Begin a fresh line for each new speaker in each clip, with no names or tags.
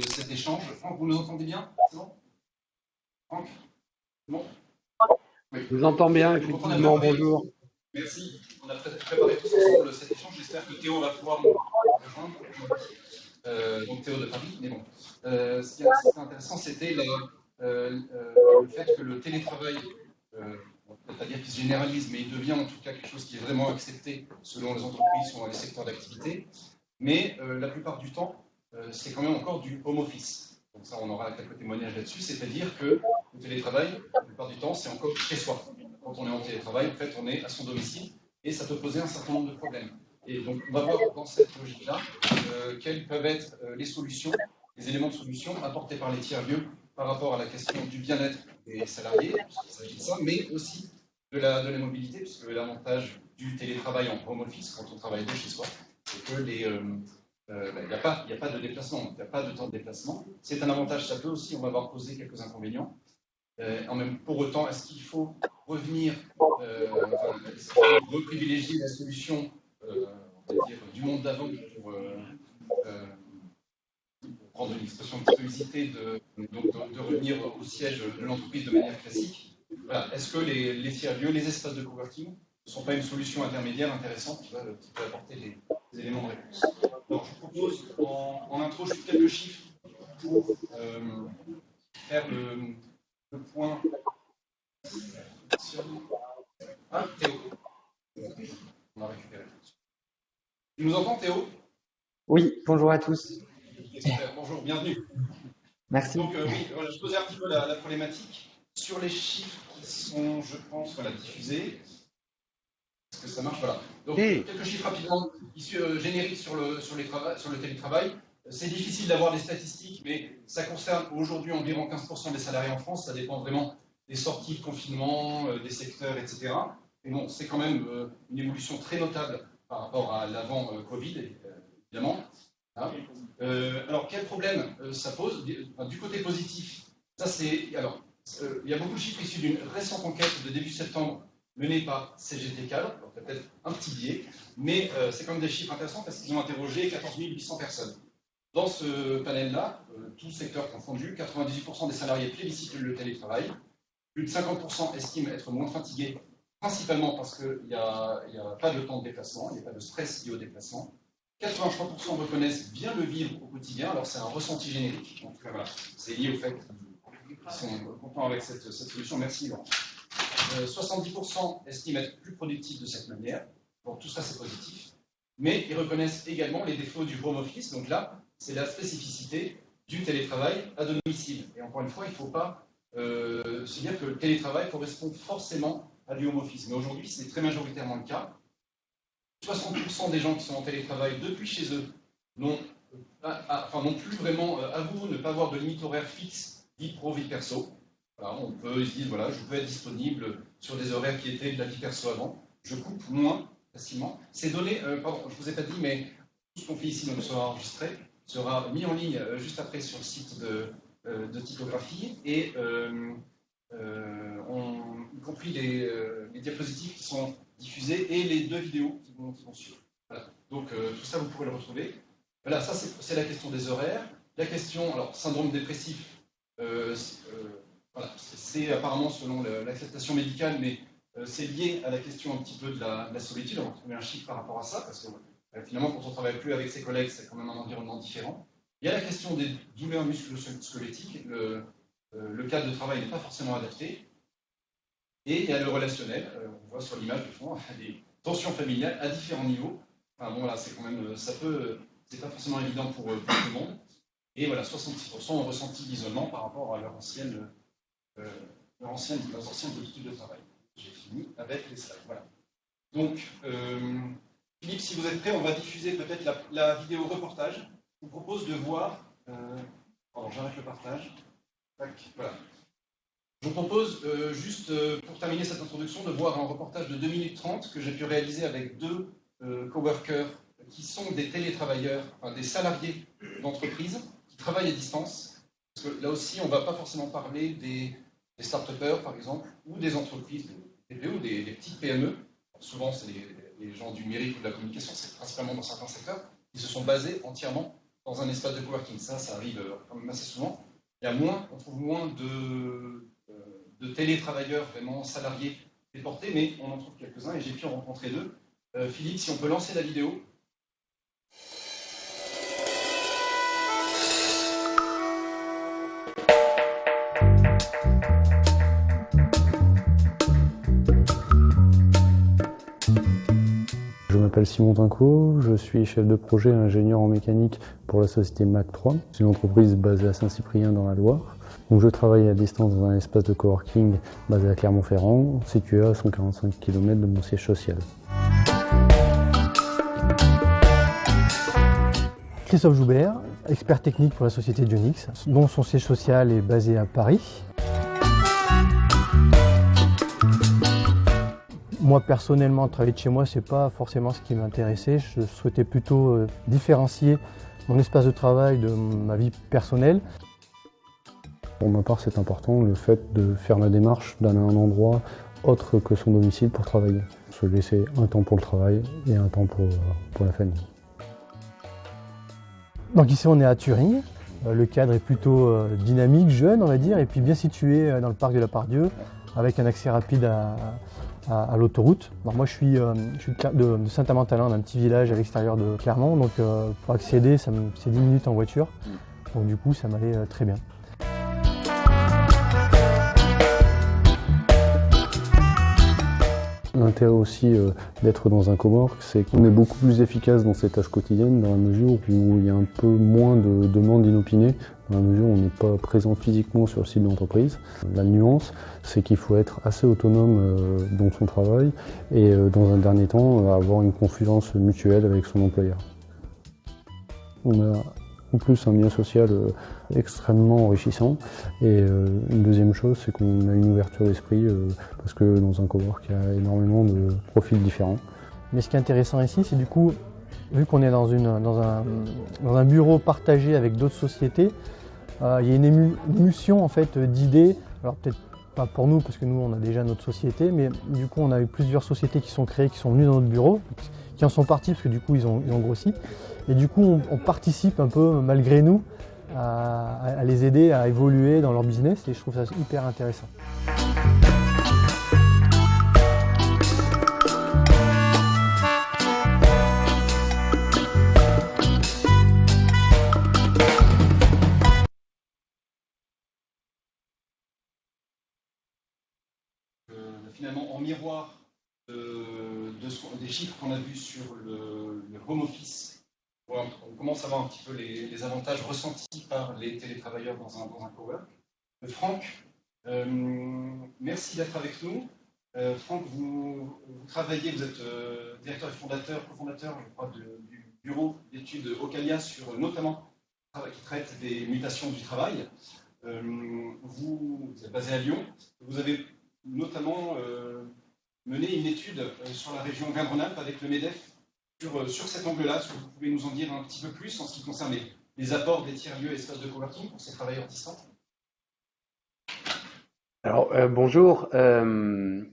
cet échange. Franck, vous nous entendez bien? C'est bon? Franck? C'est bon? Oui.
Je vous entends bien,
Donc,
effectivement, bonjour.
Merci. On a préparé tous ensemble cet échange. J'espère que Théo va pouvoir nous rejoindre. Donc Théo de Paris. Mais bon, ce qui est intéressant, c'était le fait que le télétravail, on peut pas dire qu'il se généralise, mais il devient en tout cas quelque chose qui est vraiment accepté selon les entreprises ou les secteurs d'activité. Mais la plupart du temps, c'est quand même encore du home office. Donc ça, on aura quelques témoignages là-dessus. C'est-à-dire que le télétravail, la plupart du temps, c'est encore chez soi. Quand on est en télétravail, en fait, on est à son domicile et ça peut poser un certain nombre de problèmes. Et donc, on va voir dans cette logique-là quelles peuvent être les solutions, les éléments de solution apportés par les tiers-lieux par rapport à la question du bien-être des salariés, puisqu'il s'agit de ça, mais aussi de la mobilité, puisque l'avantage du télétravail en home office, quand on travaille de chez soi, c'est que il n'y a pas de déplacement, il n'y a pas de temps de déplacement. C'est un avantage, ça peut aussi, on va voir poser quelques inconvénients. Pour autant, est-ce qu'il faut revenir, reprivilégier la solution on va dire, du monde d'avant pour prendre une expression un petit peu usitée, de revenir au siège de l'entreprise de manière classique? Voilà. Est-ce que les tiers-lieux, les espaces de coworking ne sont pas une solution intermédiaire intéressante qui peut apporter des éléments de réponse? Alors, je propose en intro juste quelques chiffres pour faire le point sur... Ah, Théo. On a récupéré. Tu nous entends, Théo?
Oui, bonjour à tous.
Super, bonjour, bienvenue.
Merci.
Donc oui, voilà, je posais un petit peu la problématique sur les chiffres qui sont, je pense, diffusés. Est-ce que ça marche? Voilà. Donc quelques chiffres rapidement issus génériques sur le télétravail. C'est difficile d'avoir des statistiques, mais ça concerne aujourd'hui environ 15% des salariés en France. Ça dépend vraiment des sorties de confinement, des secteurs, etc. Mais bon, c'est quand même une évolution très notable par rapport à l'avant-Covid, évidemment. Hein. Alors, quel problème ça pose? Du côté positif, ça c'est. Alors, il y a beaucoup de chiffres issus d'une récente enquête de début septembre menée par CGT Cadre, donc peut-être un petit biais, mais c'est quand même des chiffres intéressants parce qu'ils ont interrogé 14 800 personnes. Dans ce panel-là, tous secteurs confondus, 98% des salariés plébiscitent le télétravail, plus de 50% estiment être moins fatigués, principalement parce qu'il n'y a pas de temps de déplacement, il n'y a pas de stress lié au déplacement. 83% reconnaissent bien le vivre au quotidien, alors c'est un ressenti générique, donc voilà, c'est lié au fait qu'ils sont contents avec cette solution. Merci Laurent. 70% estiment être plus productifs de cette manière, donc tout ça c'est positif, mais ils reconnaissent également les défauts du home office, donc là c'est la spécificité du télétravail à domicile. Et encore une fois, il ne faut pas se dire que le télétravail correspond forcément à du home office, mais aujourd'hui c'est très majoritairement le cas. 60% des gens qui sont en télétravail depuis chez eux n'ont plus vraiment avoué ne pas avoir de limite horaire fixe, vie pro, vie perso. Alors, ils se disent, voilà, je peux être disponible sur des horaires qui étaient de la vie perso avant, je coupe moins facilement. Ces données, pardon, je ne vous ai pas dit, mais tout ce qu'on fait ici donc, sera enregistré, sera mis en ligne juste après sur le site de Typographie, et y compris les diapositives qui sont diffusées et les 2 vidéos qui vont suivre. Voilà. Donc tout ça, vous pourrez le retrouver. Voilà, ça c'est la question des horaires. La question, alors, syndrome dépressif, voilà, c'est apparemment selon l'acceptation médicale, mais c'est lié à la question un petit peu de la solitude. On va trouver un chiffre par rapport à ça, parce que finalement, quand on ne travaille plus avec ses collègues, c'est quand même un environnement différent. Il y a la question des douleurs musculo-squelettiques. Le cadre de travail n'est pas forcément adapté. Et il y a le relationnel. On voit sur l'image de fond des tensions familiales à différents niveaux. Enfin bon, là, c'est quand même, c'est pas forcément évident pour tout le monde. Et voilà, 66% ont ressenti l'isolement par rapport à leurs anciennes habitudes de travail. J'ai fini avec les slides. Voilà. Donc, Philippe, si vous êtes prêt, on va diffuser peut-être la vidéo reportage. Je vous propose de voir. Pardon, j'arrête le partage. Tac, voilà. Je vous propose, juste pour terminer cette introduction, de voir un reportage de 2 minutes 30 que j'ai pu réaliser avec 2 coworkers qui sont des télétravailleurs, enfin, des salariés d'entreprise qui travaillent à distance. Parce que là aussi, on ne va pas forcément parler des start-upers, par exemple, ou des entreprises, des TPE ou des petites PME. Alors, souvent, c'est les gens du numérique ou de la communication, c'est principalement dans certains secteurs, qui se sont basés entièrement dans un espace de coworking. Ça arrive quand même assez souvent. On trouve moins de télétravailleurs vraiment salariés déportés, mais on en trouve quelques-uns et j'ai pu en rencontrer deux. Philippe, si on peut lancer la vidéo.
Je m'appelle Simon Tinco, je suis chef de projet et ingénieur en mécanique pour la société Mac3. C'est une entreprise basée à Saint-Cyprien dans la Loire. Donc je travaille à distance dans un espace de coworking basé à Clermont-Ferrand, situé à 145 km de mon siège social.
Christophe Joubert, expert technique pour la société Dionix, dont son siège social est basé à Paris. Moi personnellement, travailler de chez moi, c'est pas forcément ce qui m'intéressait. Je souhaitais plutôt différencier mon espace de travail de ma vie personnelle.
Pour ma part, c'est important le fait de faire la démarche d'aller à un endroit autre que son domicile pour travailler. Se laisser un temps pour le travail et un temps pour la famille.
Donc ici on est à Turing. Le cadre est plutôt dynamique, jeune on va dire, et puis bien situé dans le parc de la Part-Dieu, avec un accès rapide à l'autoroute. Alors moi je suis de Saint-Amand-Talin, un petit village à l'extérieur de Clermont, donc pour accéder c'est 10 minutes en voiture, donc du coup ça m'allait très bien.
L'intérêt aussi d'être dans un cowork, c'est qu'on est beaucoup plus efficace dans ses tâches quotidiennes, dans la mesure où il y a un peu moins de demandes inopinées, dans la mesure où on n'est pas présent physiquement sur le site de l'entreprise. La nuance, c'est qu'il faut être assez autonome dans son travail et dans un dernier temps, avoir une confiance mutuelle avec son employeur. On a en plus un lien social extrêmement enrichissant et une deuxième chose, c'est qu'on a une ouverture d'esprit parce que dans un cowork, il y a énormément de profils différents.
Mais ce qui est intéressant ici, c'est du coup, vu qu'on est dans un bureau partagé avec d'autres sociétés, il y a une émulsion en fait d'idées. Alors peut-être pas pour nous parce que nous on a déjà notre société, mais du coup on a eu plusieurs sociétés qui sont créées, qui sont venues dans notre bureau, qui en sont partis parce que du coup ils ont grossi. Et du coup on participe un peu malgré nous à les aider à évoluer dans leur business et je trouve ça hyper intéressant.
Finalement en miroir des chiffres qu'on a vus sur le home office, on commence à voir un petit peu les avantages ressentis par les télétravailleurs dans un cowork. Franck, merci d'être avec nous. Franck, vous travaillez, vous êtes directeur et cofondateur, je crois, du bureau d'études Ocalia sur notamment qui traite des mutations du travail. Vous êtes basé à Lyon. Vous avez notamment mené une étude sur la région Auvergne-Rhône-Alpes avec le MEDEF sur cet angle-là. Est-ce que vous pouvez nous en dire un petit peu plus en ce qui concerne les apports des tiers-lieux et espaces de coworking pour ces travailleurs distants?
Alors, bonjour. Alors,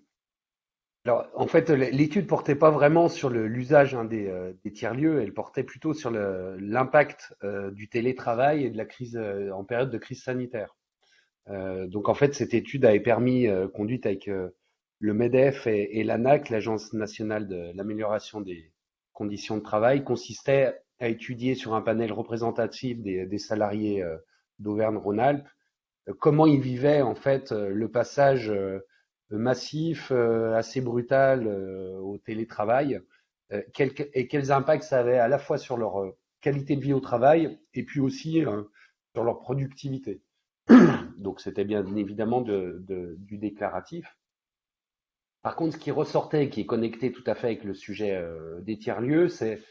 en fait, l'étude portait pas vraiment sur l'usage des tiers-lieux, elle portait plutôt sur l'impact du télétravail et de la crise en période de crise sanitaire. Donc, en fait, cette étude avait permis, conduite avec le MEDEF et l'ANAC, l'Agence nationale de l'amélioration des conditions de travail, consistait à étudier sur un panel représentatif des salariés d'Auvergne-Rhône-Alpes comment ils vivaient en fait le passage massif, assez brutal au télétravail, et quels impacts ça avait à la fois sur leur qualité de vie au travail et puis aussi sur leur productivité. Donc c'était bien évidemment du déclaratif. Par contre, ce qui ressortait, qui est connecté tout à fait avec le sujet des tiers-lieux, c'est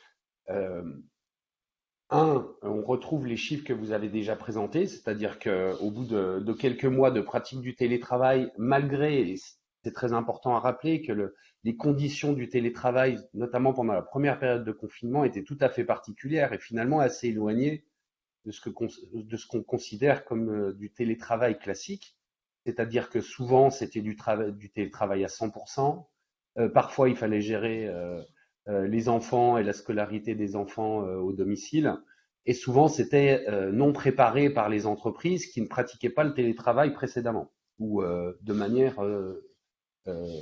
on retrouve les chiffres que vous avez déjà présentés, c'est-à-dire qu'au bout de quelques mois de pratique du télétravail, malgré, et c'est très important à rappeler, que les conditions du télétravail, notamment pendant la première période de confinement, étaient tout à fait particulières et finalement assez éloignées de ce qu'on considère comme du télétravail classique. C'est-à-dire que souvent, c'était du télétravail à 100%. Parfois, il fallait gérer les enfants et la scolarité des enfants au domicile. et souvent c'était non préparé par les entreprises qui ne pratiquaient pas le télétravail précédemment ou de manière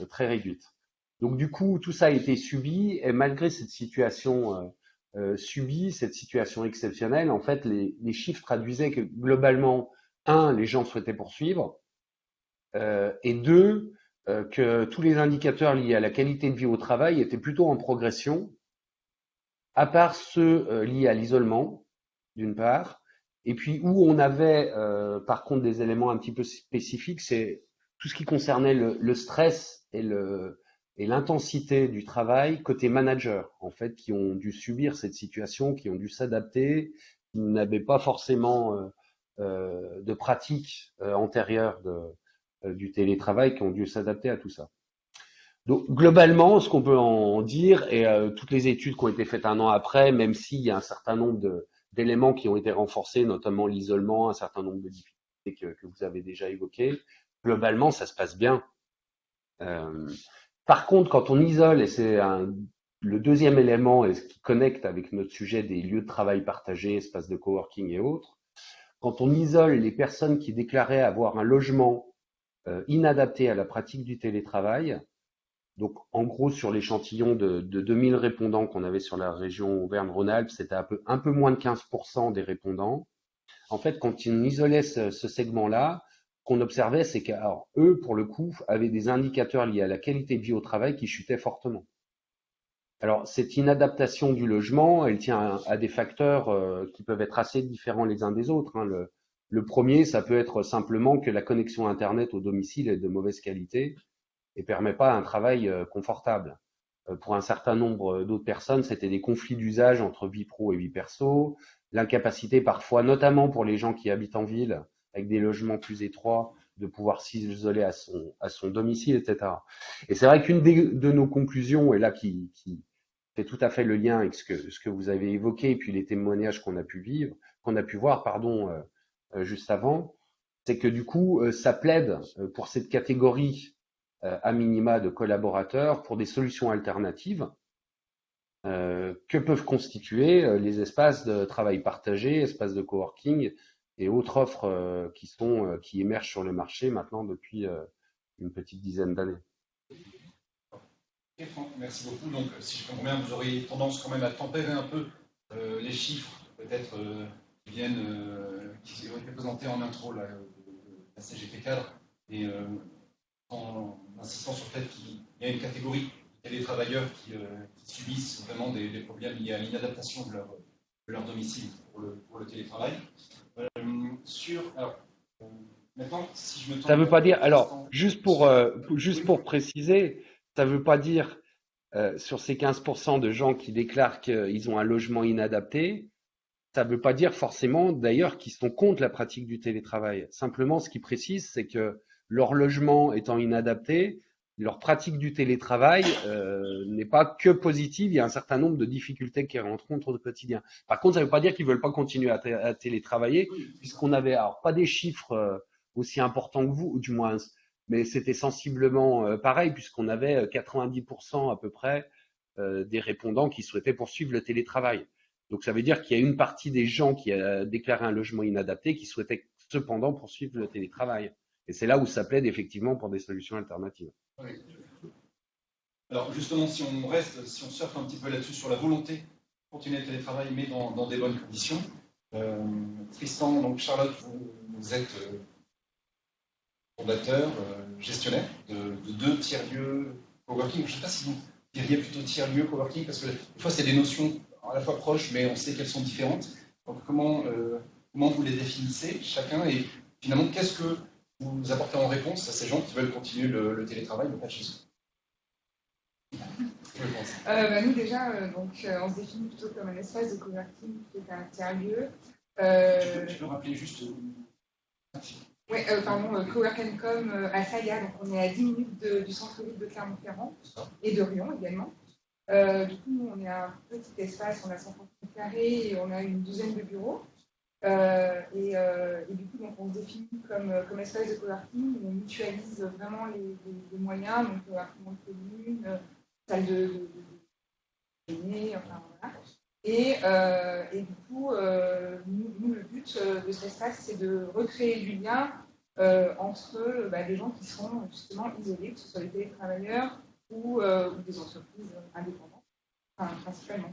très réduite. Donc du coup, tout ça a été subi et malgré cette situation subie, cette situation exceptionnelle, en fait, les chiffres traduisaient que globalement, un, les gens souhaitaient poursuivre, et deux, que tous les indicateurs liés à la qualité de vie au travail étaient plutôt en progression, à part ceux liés à l'isolement, d'une part, et puis où on avait par contre des éléments un petit peu spécifiques, c'est tout ce qui concernait le stress et l'intensité du travail côté manager, en fait, qui ont dû subir cette situation, qui ont dû s'adapter, qui n'avaient pas forcément de pratique antérieure du télétravail, qui ont dû s'adapter à tout ça. Donc globalement, ce qu'on peut en dire, et toutes les études qui ont été faites un an après, même s'il y a un certain nombre d'éléments qui ont été renforcés, notamment l'isolement, un certain nombre de difficultés que vous avez déjà évoquées, globalement, ça se passe bien. Par contre, quand on isole, et c'est le deuxième élément et ce qui connecte avec notre sujet des lieux de travail partagés, espaces de coworking et autres, quand on isole les personnes qui déclaraient avoir un logement inadapté à la pratique du télétravail, donc en gros sur l'échantillon de 2000 répondants qu'on avait sur la région Auvergne-Rhône-Alpes, c'était un peu moins de 15% des répondants. En fait, quand on isolait ce segment-là, qu'on observait, c'est qu'eux, pour le coup, avaient des indicateurs liés à la qualité de vie au travail qui chutaient fortement. Alors, cette inadaptation du logement, elle tient à des facteurs qui peuvent être assez différents les uns des autres. Hein. Le premier, ça peut être simplement que la connexion Internet au domicile est de mauvaise qualité et permet pas un travail confortable. Pour un certain nombre d'autres personnes, c'était des conflits d'usage entre vie pro et vie perso, l'incapacité parfois, notamment pour les gens qui habitent en ville, avec des logements plus étroits, de pouvoir s'isoler à son domicile, etc. Et c'est vrai qu'une de nos conclusions, et là qui fait tout à fait le lien avec ce que vous avez évoqué, et puis les témoignages qu'on a pu voir, juste avant, c'est que du coup, ça plaide pour cette catégorie à minima de collaborateurs pour des solutions alternatives que peuvent constituer les espaces de travail partagé, espaces de coworking et autres offres qui émergent sur le marché maintenant depuis une petite dizaine d'années.
Ok, Franck, merci beaucoup. Donc, si je comprends bien, vous auriez tendance quand même à tempérer un peu les chiffres, peut-être qui ont été présentés en intro là, de la CGT cadre, et en insistant sur le fait qu'il y a une catégorie des travailleurs qui subissent vraiment des problèmes liés à l'inadaptation de leur domicile pour le télétravail. Maintenant, si je me
ça veut pas dire, alors, juste pour préciser, ça veut pas dire sur ces 15% de gens qui déclarent qu'ils ont un logement inadapté, ça veut pas dire forcément d'ailleurs qu'ils sont contre la pratique du télétravail. Simplement, ce qui précise, c'est que leur logement étant inadapté, leur pratique du télétravail n'est pas que positive, il y a un certain nombre de difficultés qu'ils rencontrent au quotidien. Par contre, ça ne veut pas dire qu'ils veulent pas continuer à télétravailler, puisqu'on avait alors pas des chiffres aussi importants que vous, ou du moins, mais c'était sensiblement pareil, puisqu'on avait 90% à peu près des répondants qui souhaitaient poursuivre le télétravail. Donc ça veut dire qu'il y a une partie des gens qui a déclaré un logement inadapté qui souhaitaient cependant poursuivre le télétravail. Et c'est là où ça plaide effectivement pour des solutions alternatives.
Oui. Alors justement, si on surfe un petit peu là-dessus sur la volonté de continuer le télétravail, mais dans des bonnes conditions. Tristan, donc Charlotte, vous êtes fondateur, gestionnaire de 2 tiers-lieux coworking. Je ne sais pas si vous diriez plutôt tiers-lieux coworking, parce que des fois c'est des notions à la fois proches, mais on sait qu'elles sont différentes. Donc comment vous les définissez chacun, et finalement qu'est-ce que vous apportez en réponse à ces gens qui veulent continuer le télétravail, mais pas chez eux?
Nous déjà, on se définit plutôt comme un espace de coworking plutôt qu'un tiers-lieu.
Tu peux rappeler juste
Oui, Cowork & Com à Saya, donc on est à 10 minutes du centre-ville de Clermont-Ferrand et de Riom également. Du coup, nous, on est un petit espace, on a 130 mètres carrés et on a une douzaine de bureaux. Et du coup, donc, on se définit comme espace de coworking où on mutualise vraiment les moyens, donc imprimante commune, salle de dîner, enfin voilà. Et du coup, de cet espace, c'est de recréer du lien entre des gens qui sont justement isolés, que ce soit des télétravailleurs ou des entreprises indépendantes, principalement.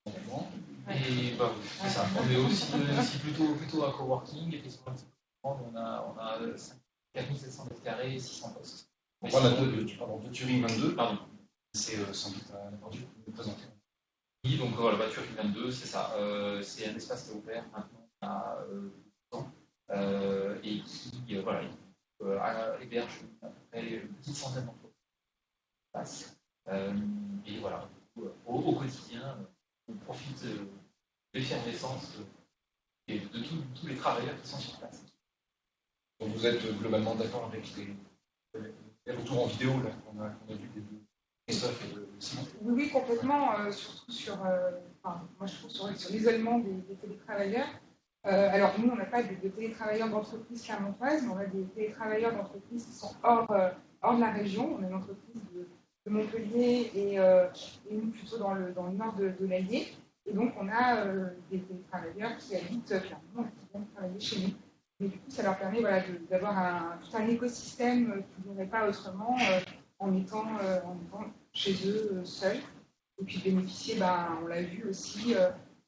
Et c'est ça. On est aussi plutôt à coworking, effectivement, on a 4700 mètres carrés, 600 postes.
Voilà, de Turing 22, pardon. C'est sans doute attendu de nous présenter.
Oui, donc voilà, Turing 22, c'est ça. C'est un espace qui est ouvert maintenant à 2 ans et qui héberge à peu près une petite centaine d'entreprises. Et voilà, au quotidien, on profite de l'effervescence et de tous les travailleurs qui sont sur place.
Donc vous êtes globalement d'accord avec les retours en vidéo là, qu'on a vu des deux Christophe et Simon?
Oui, complètement, surtout moi je trouve sur l'isolement des télétravailleurs. Alors nous, on n'a pas de télétravailleurs d'entreprise clermontoise, mais on a des télétravailleurs d'entreprises qui sont hors de la région. On a une entreprise de Montpellier et une plutôt dans le nord de l'Allier. Et donc on a des télétravailleurs qui habitent Clermont et qui viennent travailler chez nous. Mais du coup, ça leur permet d'avoir tout un écosystème qu'ils n'auraient pas autrement en étant chez eux seuls. Et puis bénéficier, on l'a vu aussi,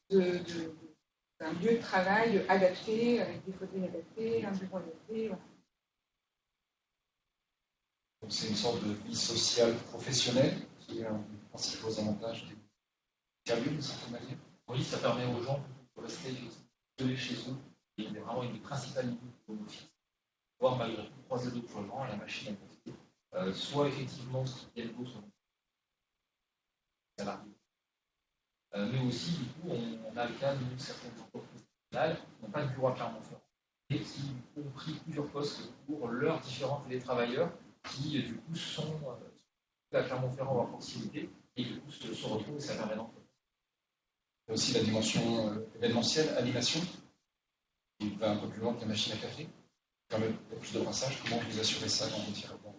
d'un lieu de travail adapté, avec des fauteuils adaptés, un bureau adapté. Voilà.
Donc c'est une sorte de vie sociale professionnelle qui est un des principaux avantages des services, d'une certaine manière.
Oui, ça permet aux gens de rester isolés chez eux. Et il y a vraiment une des principales limites de l'office. Pouvoir malgré tout croiser d'autres gens, la machine à côté. Soit effectivement ce qui est d'autres salariés. Mais aussi, du coup, on a le cas de certaines entreprises nationales qui n'ont pas de bureau à Clermont-Ferrand et qui ont pris plusieurs postes pour leurs différents télétravailleurs qui, du coup, sont à Clermont-Ferrand ou à proximité et du coup se retrouvent et ça permet d'entrer.
Il y a aussi la dimension événementielle, animation, qui va un peu plus loin que la machine à café, qui permet plus de brassage. Comment vous assurez ça dans votre territoire?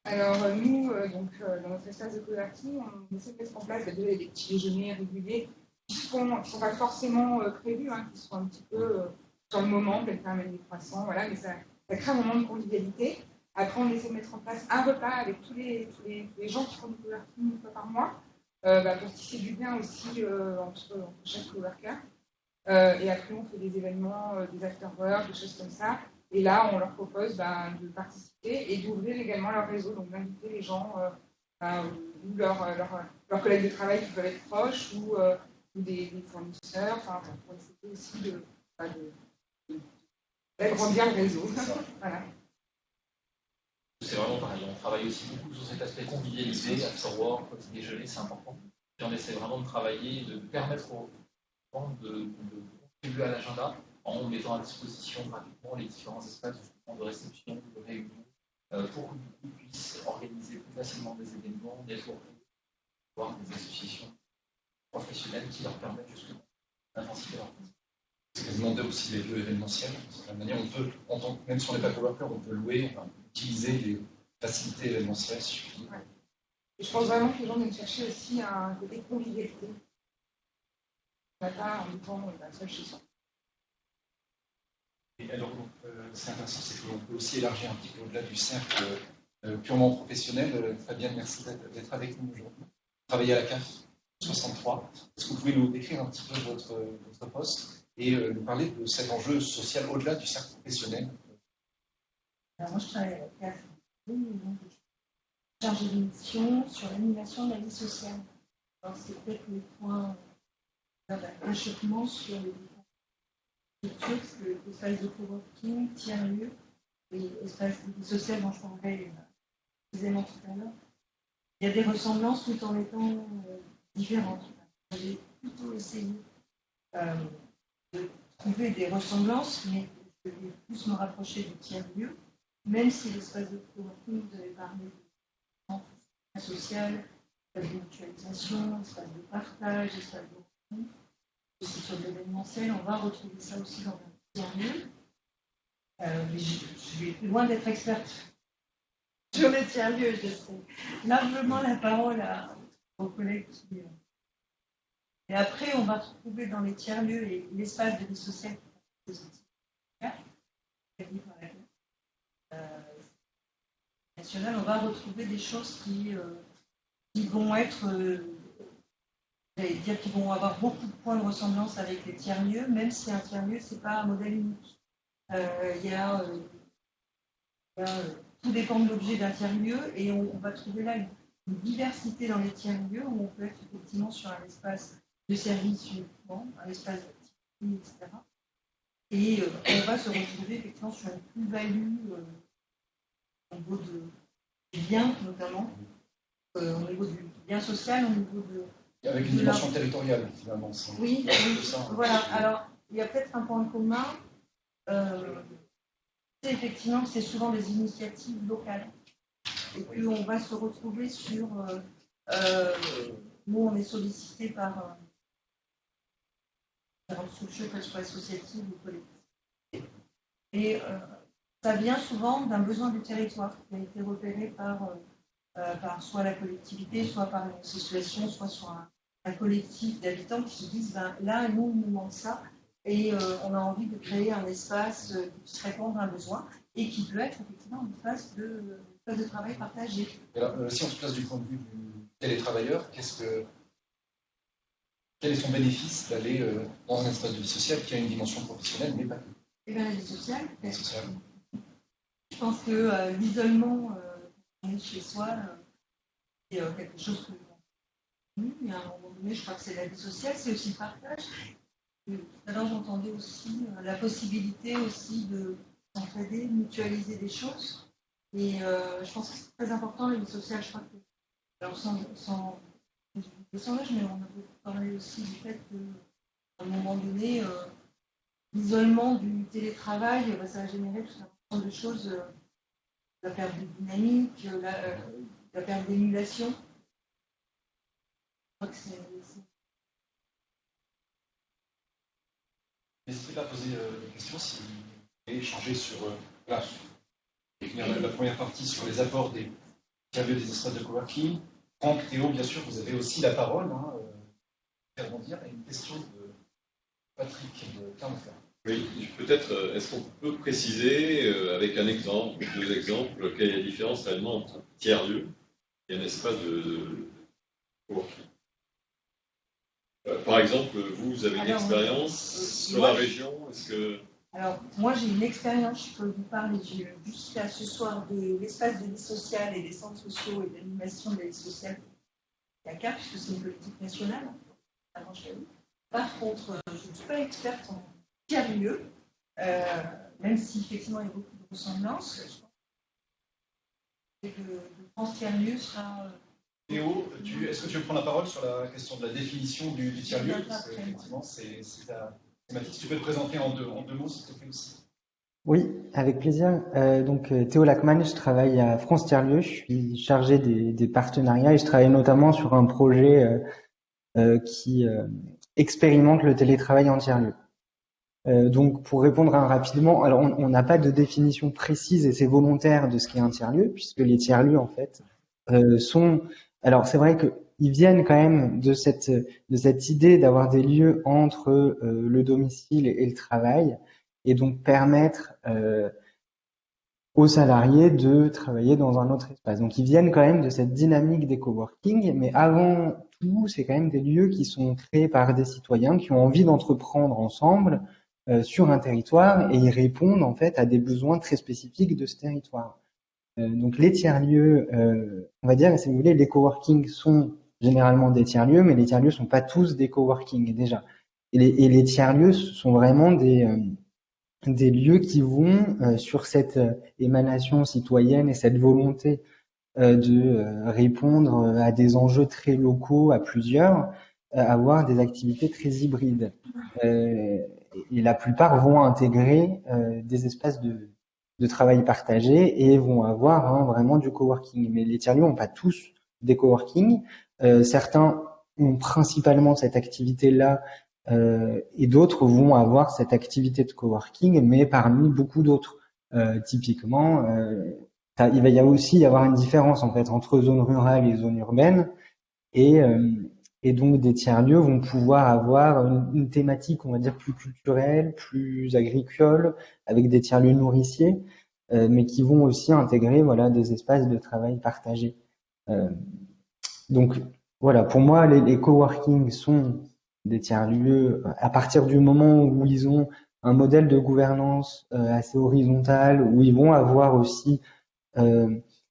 Alors nous, dans notre espace de coworking, on essaie de mettre en place des petits déjeuners réguliers qui ne sont pas forcément prévus, qui sont un petit peu sur le moment, quelqu'un amène des croissants, voilà, mais ça crée un moment de convivialité. Après, on essaie de mettre en place un repas avec tous les gens qui font du coworking une fois par mois, pour tisser du lien aussi entre chaque coworker. Et après, on fait des événements, des after-work, des choses comme ça. Et là, on leur propose de participer et d'ouvrir également leur réseau, donc d'inviter les gens ou leurs collègues de travail qui peuvent être proches ou des fournisseurs, pour essayer aussi d'agrandir le réseau. Voilà.
C'est vraiment pareil, on travaille aussi beaucoup sur cet aspect convivialité, after-work, petit déjeuner, c'est important. Et on essaie vraiment de travailler, de permettre aux gens de contribuer à l'agenda en mettant à disposition gratuitement les différents espaces de réception, de réunion, pour que vous puissiez organiser plus facilement des événements, des voire des associations professionnelles qui leur permettent justement d'intensifier leur pratique.
C'est quasiment aussi les lieux événementiels. De cette manière, on peut, même si on n'est pas coworker, on peut louer, utiliser les facilités événementielles.
Ouais. Et je pense vraiment que les gens viennent chercher aussi un côté convivialité. On n'a pas en étant seul chez soi.
Et alors, c'est intéressant, c'est qu'on peut aussi élargir un petit peu au-delà du cercle purement professionnel. Fabienne, merci d'être avec nous aujourd'hui. Vous travaillez à la CAF 63. Est-ce que vous pouvez nous décrire un petit peu votre poste et nous parler de cet enjeu social au-delà du cercle professionnel?
Alors moi, je travaille à la CAF, donc je suis chargée de mission sur l'animation de la vie sociale. Alors, c'est peut-être le point d'achoppement sur les structures, parce que l'espace de coworking, tiers-lieu et l'espace de vie sociale dont je parlais précisément tout à l'heure, il y a des ressemblances tout en étant différentes. J'ai plutôt essayé de trouver des ressemblances, mais je vais plus me rapprocher du tiers-lieu, même si l'espace de coworking, vous avez parlé de social, de mutualisation, espace de partage, espace de rencontre, aussi sur l'événementiel, on va retrouver ça aussi dans un tiers-lieu. Mais je vais plus loin d'être experte sur les tiers-lieux, je sais largement la parole aux collègues qui Et après, on va retrouver dans les tiers-lieux et l'espace de vie sociale des outils national, on va retrouver des choses qui vont être, qui vont avoir beaucoup de points de ressemblance avec les tiers-lieux, même si un tiers-lieu, c'est pas un modèle unique. Tout dépend de l'objet d'un tiers-lieu et on va trouver là une diversité dans les tiers-lieux où on peut être effectivement sur un espace de service uniquement, un espace d'activité, etc. Et on va se retrouver effectivement sur une plus-value au niveau du bien, notamment, au niveau du bien social, au niveau de...
Avec une dimension territoriale, finalement.
Oui, voilà. Alors, il y a peut-être un point commun. C'est effectivement que c'est souvent des initiatives locales. Et qu'on va se retrouver sur... nous, on est sollicité par différentes structures, qu'elles soient associatives ou collectives. Et ça vient souvent d'un besoin du territoire qui a été repéré par soit la collectivité, soit par une association, soit sur un collectif d'habitants qui se disent là, nous, il nous manque ça. Et on a envie de créer un espace qui puisse répondre à un besoin et qui peut être effectivement un espace de travail partagé.
Alors, si on se place du point de vue du télétravailleur, quel est son bénéfice d'aller dans un espace de vie sociale qui a une dimension professionnelle, mais pas que?
Eh bien, la vie sociale. Je pense que l'isolement, quand on est chez soi, c'est quelque chose que mais à un moment donné, je crois que c'est la vie sociale, c'est aussi le partage. Tout à l'heure, j'entendais aussi la possibilité aussi de s'entraider, mutualiser des choses. Et je pense que c'est très important, la vie sociale. Je crois que, alors sans âge, mais on a beaucoup parlé aussi du fait qu'à un moment donné, l'isolement du télétravail, ça a généré tout un ensemble de choses, la perte de dynamique, la perte d'émulation. Je crois que c'est...
N'hésitez pas à poser des questions si vous voulez échanger sur la première partie sur les apports des tiers-lieux des espaces de coworking. Franck, Théo, bien sûr, vous avez aussi la parole. Faire rebondir à une question de Patrick de Clermont-Ferrand.
Oui, peut-être, est-ce qu'on peut préciser avec un exemple ou deux exemples quelle est la différence réellement entre un tiers-lieu et un espace de coworking? Par exemple, vous avez une expérience sur la région, est-ce que...
Alors, moi, j'ai une expérience, je peux vous parler jusqu'à ce soir de l'espace de vie sociale et des centres sociaux et de l'animation de la vie sociale à CAP, puisque c'est une politique nationale. Par contre, je ne suis pas experte en tiers-lieu, même si effectivement il y a beaucoup de ressemblances. Et le France tiers-lieu sera...
Théo, est-ce que tu veux prendre la parole sur la question de la définition du tiers-lieu? Parce qu'effectivement, c'est ta thématique. Tu peux te présenter en deux mots, s'il te plaît aussi.
Oui, avec plaisir. Donc Théo Lachmann, je travaille à France Tiers-Lieu. Je suis chargé des partenariats et je travaille notamment sur un projet qui expérimente le télétravail en tiers-lieu. Donc pour répondre rapidement, alors on n'a pas de définition précise et c'est volontaire de ce qu'est un tiers-lieu, puisque les tiers-lieux en fait sont... Alors c'est vrai qu'ils viennent quand même de cette idée d'avoir des lieux entre le domicile et le travail, et donc permettre aux salariés de travailler dans un autre espace. Donc ils viennent quand même de cette dynamique des coworking, mais avant tout, c'est quand même des lieux qui sont créés par des citoyens qui ont envie d'entreprendre ensemble sur un territoire, et ils répondent en fait à des besoins très spécifiques de ce territoire. Donc les tiers-lieux, on va dire, si vous voulez, les coworking sont généralement des tiers-lieux, mais les tiers-lieux sont pas tous des coworking déjà. Et les tiers-lieux sont vraiment des lieux qui vont sur cette émanation citoyenne et cette volonté de répondre à des enjeux très locaux, à plusieurs, avoir des activités très hybrides. Et la plupart vont intégrer des espaces de travail partagé et vont avoir vraiment du coworking. Mais les tiers-lieux n'ont pas tous des coworking. Certains ont principalement cette activité-là et d'autres vont avoir cette activité de coworking, mais parmi beaucoup d'autres. Typiquement, il va y aussi y avoir une différence en fait entre zone rurale et zone urbaine. Et Et donc des tiers-lieux vont pouvoir avoir une thématique, on va dire, plus culturelle, plus agricole, avec des tiers-lieux nourriciers, mais qui vont aussi intégrer voilà, des espaces de travail partagés. Donc voilà, pour moi, les coworking sont des tiers-lieux à partir du moment où ils ont un modèle de gouvernance assez horizontal, où ils vont avoir aussi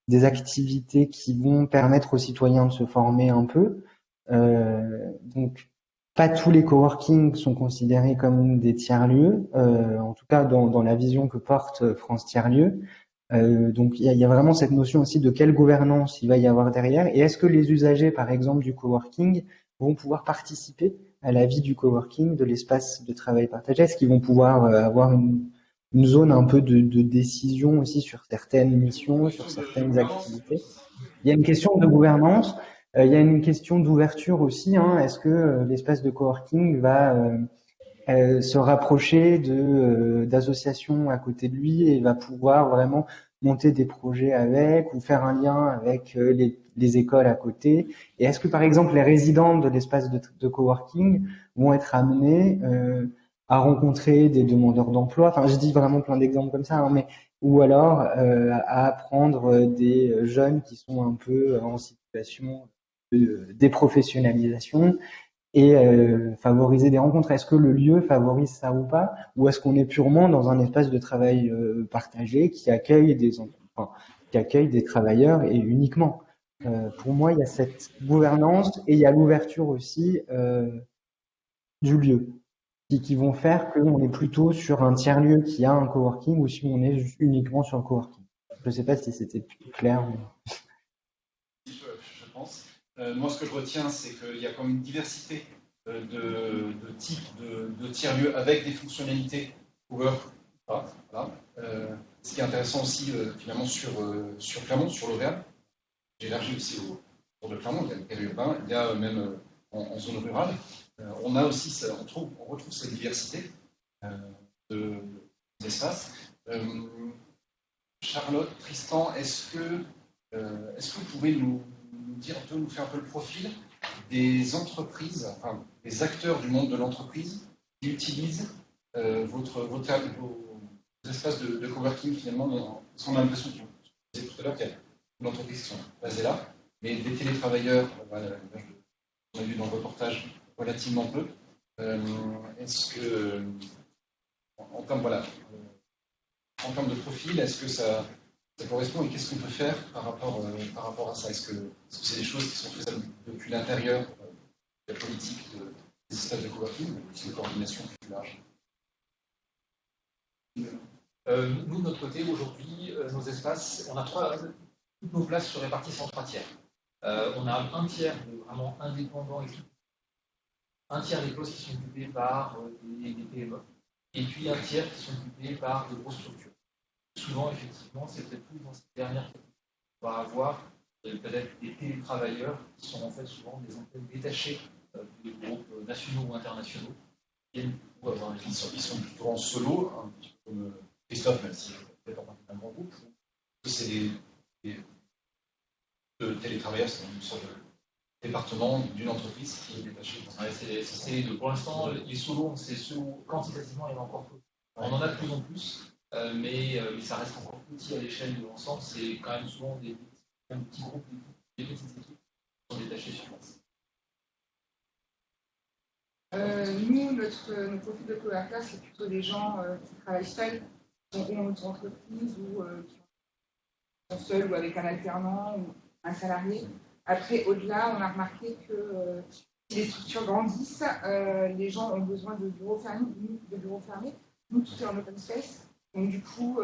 des activités qui vont permettre aux citoyens de se former un peu. Donc, pas tous les coworking sont considérés comme des tiers-lieux, en tout cas dans la vision que porte France Tiers-Lieux. Donc, il y a vraiment cette notion aussi de quelle gouvernance il va y avoir derrière. Et est-ce que les usagers, par exemple, du coworking vont pouvoir participer à la vie du coworking, de l'espace de travail partagé? Est-ce qu'ils vont pouvoir avoir une zone un peu de décision aussi sur certaines missions, sur certaines activités? Il y a une question de gouvernance, il y a une question d'ouverture aussi. Hein. Est-ce que l'espace de coworking va se rapprocher d'associations à côté de lui et va pouvoir vraiment monter des projets avec ou faire un lien avec les écoles à côté? Et est-ce que par exemple les résidents de l'espace de coworking vont être amenés à rencontrer des demandeurs d'emploi? Enfin, je dis vraiment plein d'exemples comme ça, hein, mais ou alors à apprendre des jeunes qui sont un peu en situation de déprofessionnalisation et favoriser des rencontres. Est-ce que le lieu favorise ça ou pas? Ou est-ce qu'on est purement dans un espace de travail partagé qui accueille qui accueille des travailleurs et uniquement? Pour moi, il y a cette gouvernance et il y a l'ouverture aussi du lieu qui vont faire qu'on est plutôt sur un tiers-lieu qui a un coworking ou si on est uniquement sur le coworking. Je ne sais pas si c'était plus clair. Mais...
Je pense. Moi, ce que je retiens, c'est qu'il y a quand même une diversité de types de tiers-lieux avec des fonctionnalités cover. Voilà. Ce qui est intéressant aussi, finalement, sur Clermont, sur l'Auvergne. J'ai élargi aussi autour de Clermont, il y a le périurbain, il y a même en zone rurale. On a aussi, on retrouve cette diversité d'espaces. Charlotte, Tristan, est-ce que vous pouvez nous faire un peu le profil des entreprises, enfin des acteurs du monde de l'entreprise qui utilisent vos espaces de coworking finalement, on a l'impression que je disais tout à l'heure qu'il y a des entreprises qui sont basées là, mais des télétravailleurs, on a vu dans le reportage relativement peu. Est-ce que en termes de profil, est-ce que ça correspond et qu'est-ce qu'on peut faire par rapport à ça? Est-ce que c'est des choses qui sont faisables depuis l'intérieur de la politique des espaces de coworking ou c'est une coordination plus large?
Nous, de notre côté, aujourd'hui, nos espaces, on a toutes nos places se répartissent en 3 tiers. On a un tiers de vraiment indépendants et un tiers des postes qui sont occupés par des PME et puis un tiers qui sont occupés par de grosses structures. Souvent, effectivement, c'est peut-être plus dans cette dernière qu'on va avoir peut-être des télétravailleurs qui sont en fait souvent des antennes détachées des groupes nationaux ou internationaux. Ils
sont plutôt en solo, un petit peu comme Christophe, même si peut-être en partie d'un grand groupe. C'est des télétravailleurs, c'est une sorte de département d'une entreprise qui est détachée.
Pour l'instant, les solos, c'est ceux où quantitativement il y en a encore peu. On en a de plus en plus. Mais ça reste encore petit à l'échelle de l'ensemble. C'est quand même souvent des petits groupes, des petites équipes qui sont détachées sur place.
Nous, notre profil de coworker, c'est plutôt des gens qui travaillent seuls, qui ont une entreprise ou qui sont seuls ou avec un alternant ou un salarié. Après, au-delà, on a remarqué que si les structures grandissent, les gens ont besoin de bureaux fermés. Nous, tout est en open space. Donc du coup,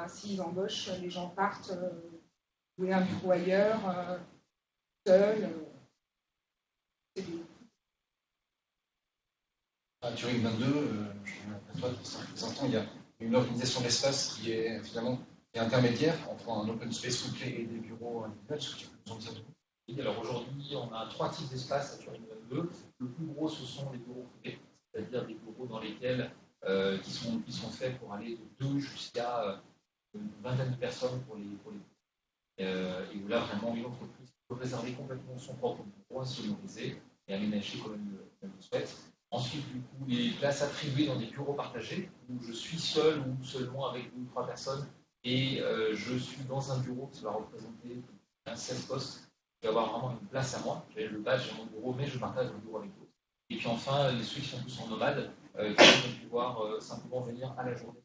s'ils embauchent, les gens partent louer un bureau ailleurs, seuls.
À Turing 22, il y a une organisation d'espace qui est finalement intermédiaire entre un open space complet et des bureaux individuels. Est-ce que tu peux nous en dire deux?
Oui, alors aujourd'hui, on a 3 types d'espaces à Turing 22. Le plus gros, ce sont les bureaux privés, c'est-à-dire des bureaux dans lesquels qui sont faits pour aller de 2 jusqu'à une vingtaine de personnes pour les et où là vraiment une entreprise peut réserver complètement son propre bureau à sonoriser et aménagé comme elle le souhaite. Ensuite, du coup, les places attribuées dans des bureaux partagés, où je suis seul ou seulement avec 2 ou 3 personnes, et je suis dans un bureau qui va représenter un 16 postes. Je vais avoir vraiment une place à moi. J'ai le badge à mon bureau, mais je partage le bureau avec d'autres. Et puis enfin, ceux qui sont tous en nomade, qui vont pouvoir simplement venir à la journée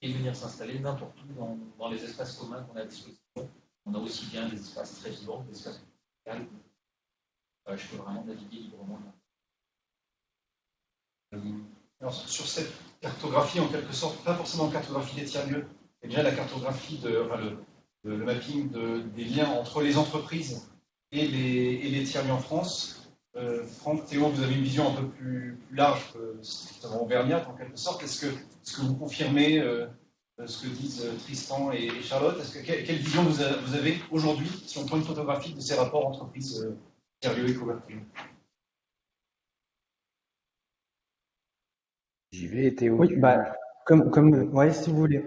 et venir s'installer n'importe où dans les espaces communs qu'on a à disposition. On a aussi bien des espaces très vivants, des espaces calmes. Je peux vraiment naviguer librement.
Alors, sur cette cartographie, en quelque sorte, pas forcément la cartographie des tiers-lieux, mais déjà la cartographie, le mapping des liens entre les entreprises et les tiers-lieux en France. Franck, Théo, vous avez une vision un peu plus large que strictement auvergnate, en quelque sorte. Est-ce que vous confirmez ce que disent Tristan et Charlotte? Quelle vision vous avez aujourd'hui, si on prend une photographie de ces rapports entreprises tiers-lieux et coworking?
J'y vais, Théo.
Oui, ouais, si vous voulez.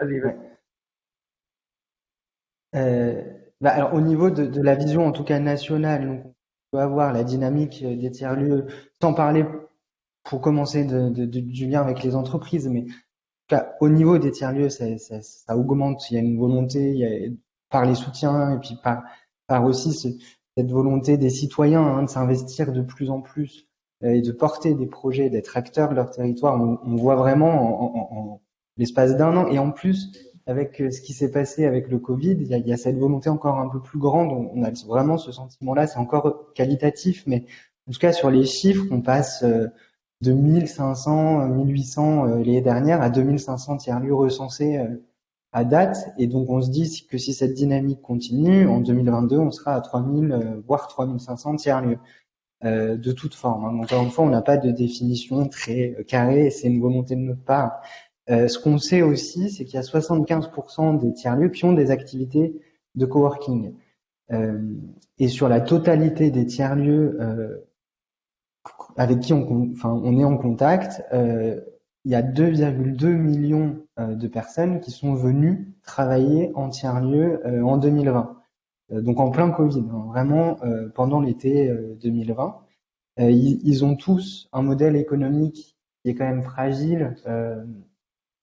Ouais. Alors, au niveau de la vision, en tout cas nationale, donc, on peut avoir la dynamique des tiers-lieux, sans parler, pour commencer, du lien avec les entreprises, mais en tout cas, au niveau des tiers-lieux, ça augmente. Il y a une volonté, par les soutiens, et puis par aussi cette volonté des citoyens de s'investir de plus en plus et de porter des projets, d'être acteurs de leur territoire. On voit vraiment en l'espace d'un an, et en plus, avec ce qui s'est passé avec le Covid, il y a cette volonté encore un peu plus grande. On a vraiment ce sentiment-là, c'est encore qualitatif, mais en tout cas sur les chiffres, on passe de 1500, 1800 l'année dernière à 2500 tiers-lieux recensés à date, et donc on se dit que si cette dynamique continue, en 2022, on sera à 3000, voire 3500 tiers-lieux. De toute forme. Hein. Encore une fois, on n'a pas de définition très carrée, c'est une volonté de notre part. Ce qu'on sait aussi, c'est qu'il y a 75% des tiers-lieux qui ont des activités de coworking. Et sur la totalité des tiers-lieux avec qui on est en contact, il y a 2,2 millions de personnes qui sont venues travailler en tiers-lieu en 2020. Donc en plein Covid, hein, vraiment pendant l'été 2020. Ils ont tous un modèle économique qui est quand même fragile.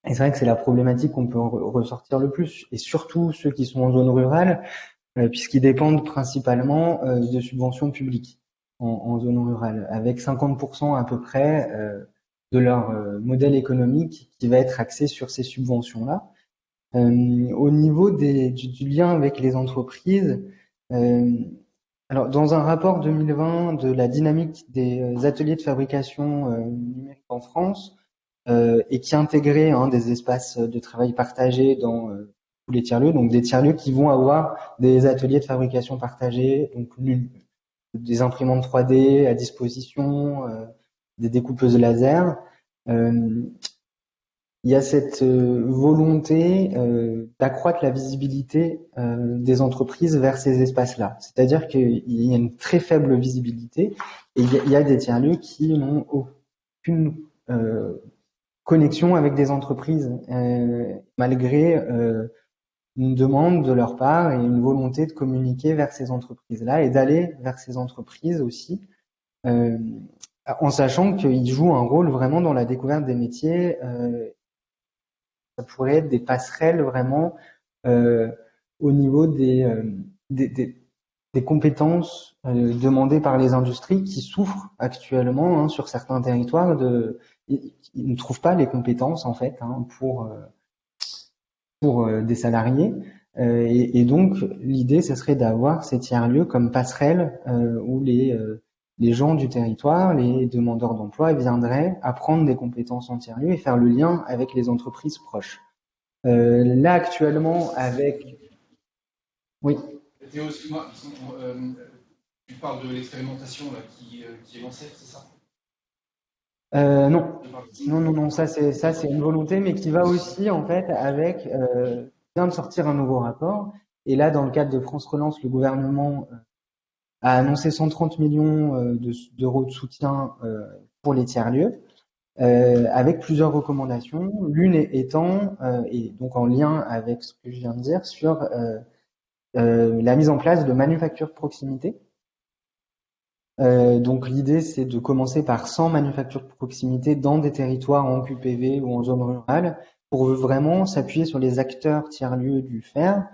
Et c'est vrai que c'est la problématique qu'on peut ressortir le plus, et surtout ceux qui sont en zone rurale, puisqu'ils dépendent principalement de subventions publiques en zone rurale, avec 50% à peu près de leur modèle économique qui va être axé sur ces subventions-là. Au niveau du lien avec les entreprises, alors dans un rapport 2020 de la dynamique des ateliers de fabrication numérique en France, et qui intégrait des espaces de travail partagés dans tous les tiers-lieux, donc des tiers-lieux qui vont avoir des ateliers de fabrication partagés, donc des imprimantes 3D à disposition, des découpeuses laser. Il y a cette volonté d'accroître la visibilité des entreprises vers ces espaces-là. C'est-à-dire qu'il y a une très faible visibilité, et il y a des tiers-lieux qui n'ont aucune connexion avec des entreprises, malgré une demande de leur part et une volonté de communiquer vers ces entreprises-là et d'aller vers ces entreprises aussi, en sachant qu'ils jouent un rôle vraiment dans la découverte des métiers. Ça pourrait être des passerelles vraiment au niveau des compétences demandées par les industries qui souffrent actuellement sur certains territoires. Ils ne trouvent pas les compétences en fait pour des salariés. Et donc l'idée, ce serait d'avoir ces tiers-lieux comme passerelles où les gens du territoire, les demandeurs d'emploi viendraient apprendre des compétences en tiers-lieu et faire le lien avec les entreprises proches. Là, actuellement, avec... Oui.
Théo, excuse-moi, tu parles de l'expérimentation qui est lancée, c'est ça?
Non, ça c'est une volonté, mais qui va aussi, en fait, avec... vient de sortir un nouveau rapport. Et là, dans le cadre de France Relance, le gouvernement a annoncé 130 millions d'euros de soutien pour les tiers-lieux, avec plusieurs recommandations. L'une étant, et donc en lien avec ce que je viens de dire, sur la mise en place de manufactures de proximité. Donc l'idée, c'est de commencer par 100 manufactures de proximité dans des territoires en QPV ou en zone rurale pour vraiment s'appuyer sur les acteurs tiers-lieux du fer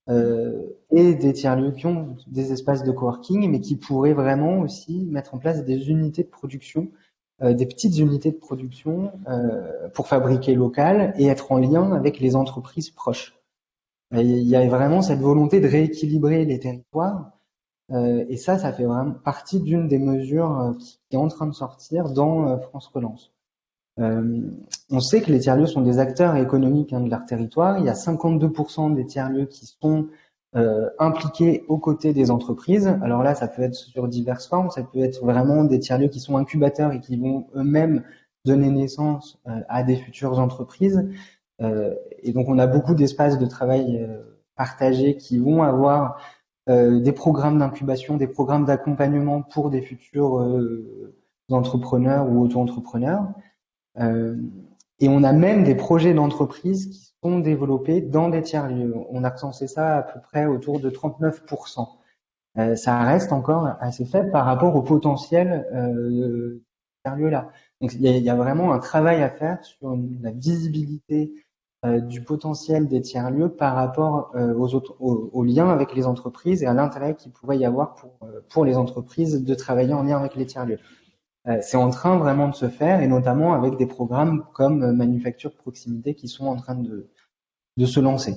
et des tiers-lieux qui ont des espaces de coworking, mais qui pourraient vraiment aussi mettre en place des unités de production, des petites unités de production pour fabriquer local et être en lien avec les entreprises proches. Et il y a vraiment cette volonté de rééquilibrer les territoires. Et ça fait vraiment partie d'une des mesures qui est en train de sortir dans France Relance. On sait que les tiers-lieux sont des acteurs économiques de leur territoire. Il y a 52% des tiers-lieux qui sont impliqués aux côtés des entreprises. Alors là, ça peut être sur diverses formes. Ça peut être vraiment des tiers-lieux qui sont incubateurs et qui vont eux-mêmes donner naissance à des futures entreprises. Et donc, on a beaucoup d'espaces de travail partagés qui vont avoir des programmes d'incubation, des programmes d'accompagnement pour des futurs entrepreneurs ou auto-entrepreneurs. Et on a même des projets d'entreprise qui sont développés dans des tiers-lieux. On a recensé ça à peu près autour de 39%. Ça reste encore assez faible par rapport au potentiel de tiers-lieux-là. Donc il y a vraiment un travail à faire sur la visibilité du potentiel des tiers-lieux par rapport aux liens avec les entreprises et à l'intérêt qu'il pourrait y avoir pour les entreprises de travailler en lien avec les tiers-lieux. C'est en train vraiment de se faire, et notamment avec des programmes comme Manufacture de proximité qui sont en train de se lancer.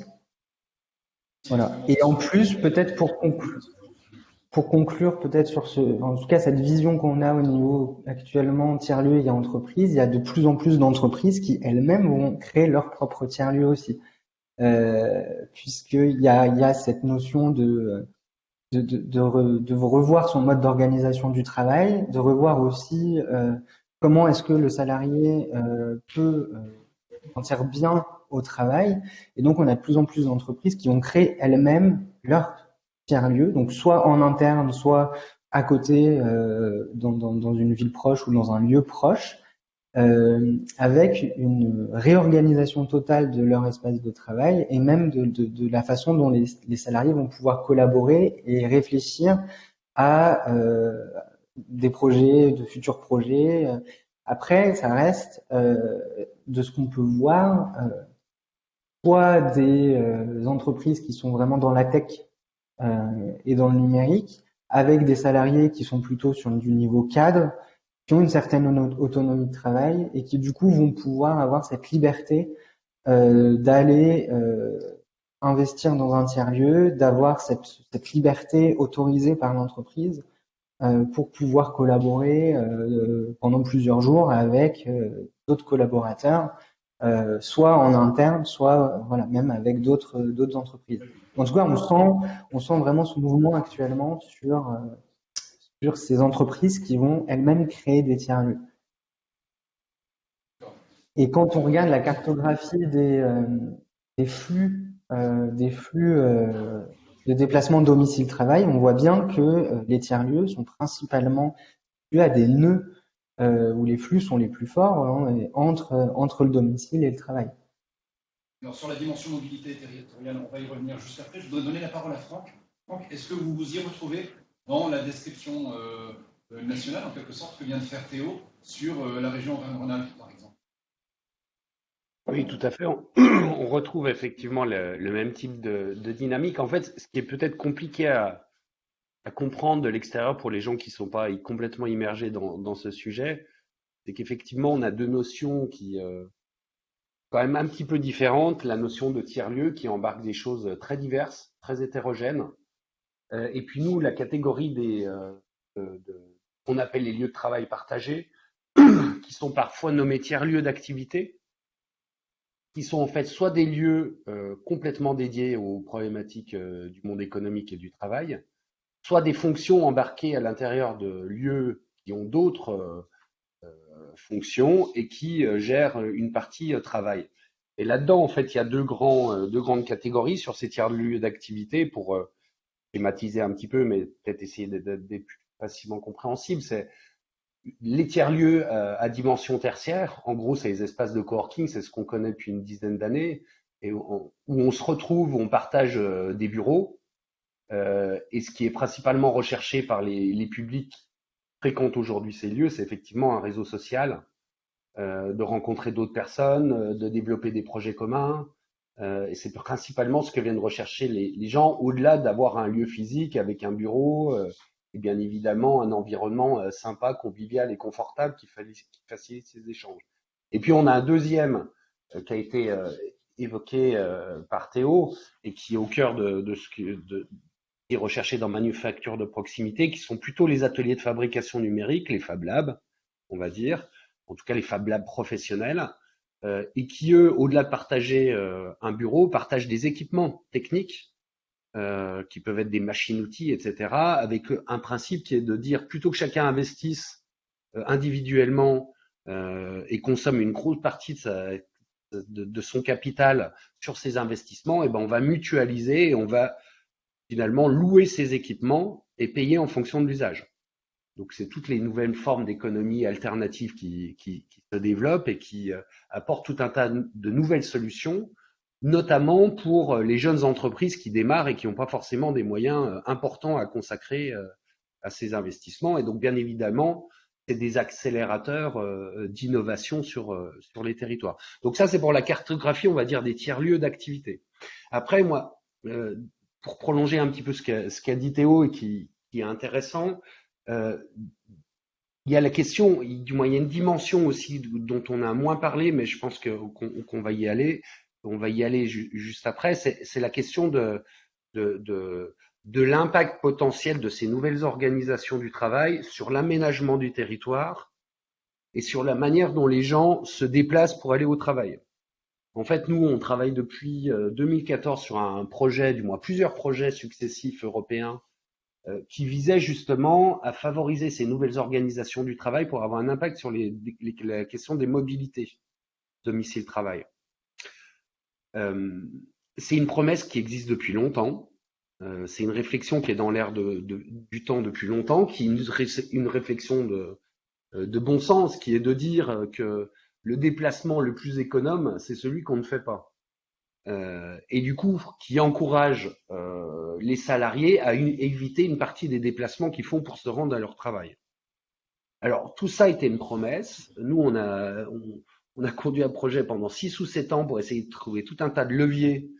Voilà. Et en plus, peut-être pour conclure peut-être sur en tout cas cette vision qu'on a au niveau actuellement tiers-lieu et entreprise, il y a de plus en plus d'entreprises qui elles-mêmes vont créer leur propre tiers-lieu aussi, puisqu'il y a cette notion de revoir son mode d'organisation du travail, de revoir aussi comment est-ce que le salarié peut sentir bien au travail. Et donc, on a de plus en plus d'entreprises qui ont créé elles-mêmes leur tiers-lieu, donc soit en interne, soit à côté, dans une ville proche ou dans un lieu proche, avec une réorganisation totale de leur espace de travail et même de la façon dont les salariés vont pouvoir collaborer et réfléchir à des projets, de futurs projets. Après, ça reste, de ce qu'on peut voir, soit des entreprises qui sont vraiment dans la tech et dans le numérique, avec des salariés qui sont plutôt sur du niveau cadre, qui ont une certaine autonomie de travail et qui du coup vont pouvoir avoir cette liberté d'aller investir dans un tiers-lieu, d'avoir cette liberté autorisée par l'entreprise pour pouvoir collaborer pendant plusieurs jours avec d'autres collaborateurs, soit en interne, soit voilà, même avec d'autres entreprises. En tout cas, on sent vraiment ce mouvement actuellement sur ces entreprises qui vont elles-mêmes créer des tiers-lieux. Et quand on regarde la cartographie des flux de déplacement domicile-travail, on voit bien que les tiers-lieux sont principalement dus à des nœuds où les flux sont les plus forts entre le domicile et le travail.
Alors, sur la dimension mobilité territoriale, on va y revenir juste après. Je voudrais donner la parole à Franck. Franck, est-ce que vous vous y retrouvez dans la description nationale, en quelque sorte, que vient de faire Théo sur la région Rhône-Alpes, par exemple?
Oui, tout à fait. On retrouve effectivement le même type de dynamique. En fait, ce qui est peut-être compliqué à comprendre de l'extérieur pour les gens qui ne sont pas complètement immergés dans ce sujet, c'est qu'effectivement, on a deux notions qui quand même un petit peu différentes. La notion de tiers-lieu qui embarque des choses très diverses, très hétérogènes. Et puis nous, la catégorie qu'on appelle les lieux de travail partagés, qui sont parfois nommés tiers-lieux d'activité, qui sont en fait soit des lieux complètement dédiés aux problématiques du monde économique et du travail, soit des fonctions embarquées à l'intérieur de lieux qui ont d'autres fonctions et qui gèrent une partie travail. Et là-dedans, en fait, il y a deux grandes catégories sur ces tiers-lieux d'activité pour schématiser un petit peu, mais peut-être essayer d'être plus facilement compréhensible. C'est les tiers-lieux à dimension tertiaire. En gros, c'est les espaces de coworking, c'est ce qu'on connaît depuis une dizaine d'années, et où on se retrouve, où on partage des bureaux, et ce qui est principalement recherché par les publics fréquentent aujourd'hui ces lieux, c'est effectivement un réseau social, de rencontrer d'autres personnes, de développer des projets communs. Et c'est principalement ce que viennent rechercher les gens, au-delà d'avoir un lieu physique avec un bureau et bien évidemment un environnement sympa, convivial et confortable qui facilite ces échanges. Et puis on a un deuxième qui a été évoqué par Théo et qui est au cœur de ce qui est recherché dans manufacture de proximité, qui sont plutôt les ateliers de fabrication numérique, les Fab Labs, on va dire, en tout cas les Fab Labs professionnels, et qui, eux, au-delà de partager un bureau, partagent des équipements techniques qui peuvent être des machines-outils, etc., avec un principe qui est de dire, plutôt que chacun investisse individuellement et consomme une grosse partie de son capital sur ses investissements, et ben on va mutualiser et on va finalement louer ces équipements et payer en fonction de l'usage. Donc, c'est toutes les nouvelles formes d'économie alternatives qui se développent et qui apportent tout un tas de nouvelles solutions, notamment pour les jeunes entreprises qui démarrent et qui n'ont pas forcément des moyens importants à consacrer à ces investissements. Et donc, bien évidemment, c'est des accélérateurs d'innovation sur les territoires. Donc ça, c'est pour la cartographie, on va dire, des tiers-lieux d'activité. Après, moi, pour prolonger un petit peu ce qu'a dit Théo et qui est intéressant, il y a la question, du moins il y a une dimension aussi dont on a moins parlé, mais je pense qu'on va y aller. On va y aller juste après. C'est la question de l'impact potentiel de ces nouvelles organisations du travail sur l'aménagement du territoire et sur la manière dont les gens se déplacent pour aller au travail. En fait, nous, on travaille depuis 2014 sur un projet, du moins plusieurs projets successifs européens qui visaient justement à favoriser ces nouvelles organisations du travail pour avoir un impact sur la question des mobilités domicile-travail. C'est une promesse qui existe depuis longtemps. C'est une réflexion qui est dans l'air du temps depuis longtemps, qui est une réflexion de bon sens, qui est de dire que le déplacement le plus économe, c'est celui qu'on ne fait pas. Et du coup, qui encourage les salariés à éviter une partie des déplacements qu'ils font pour se rendre à leur travail. Alors, tout ça était une promesse. Nous, on a conduit un projet pendant 6 ou 7 ans pour essayer de trouver tout un tas de leviers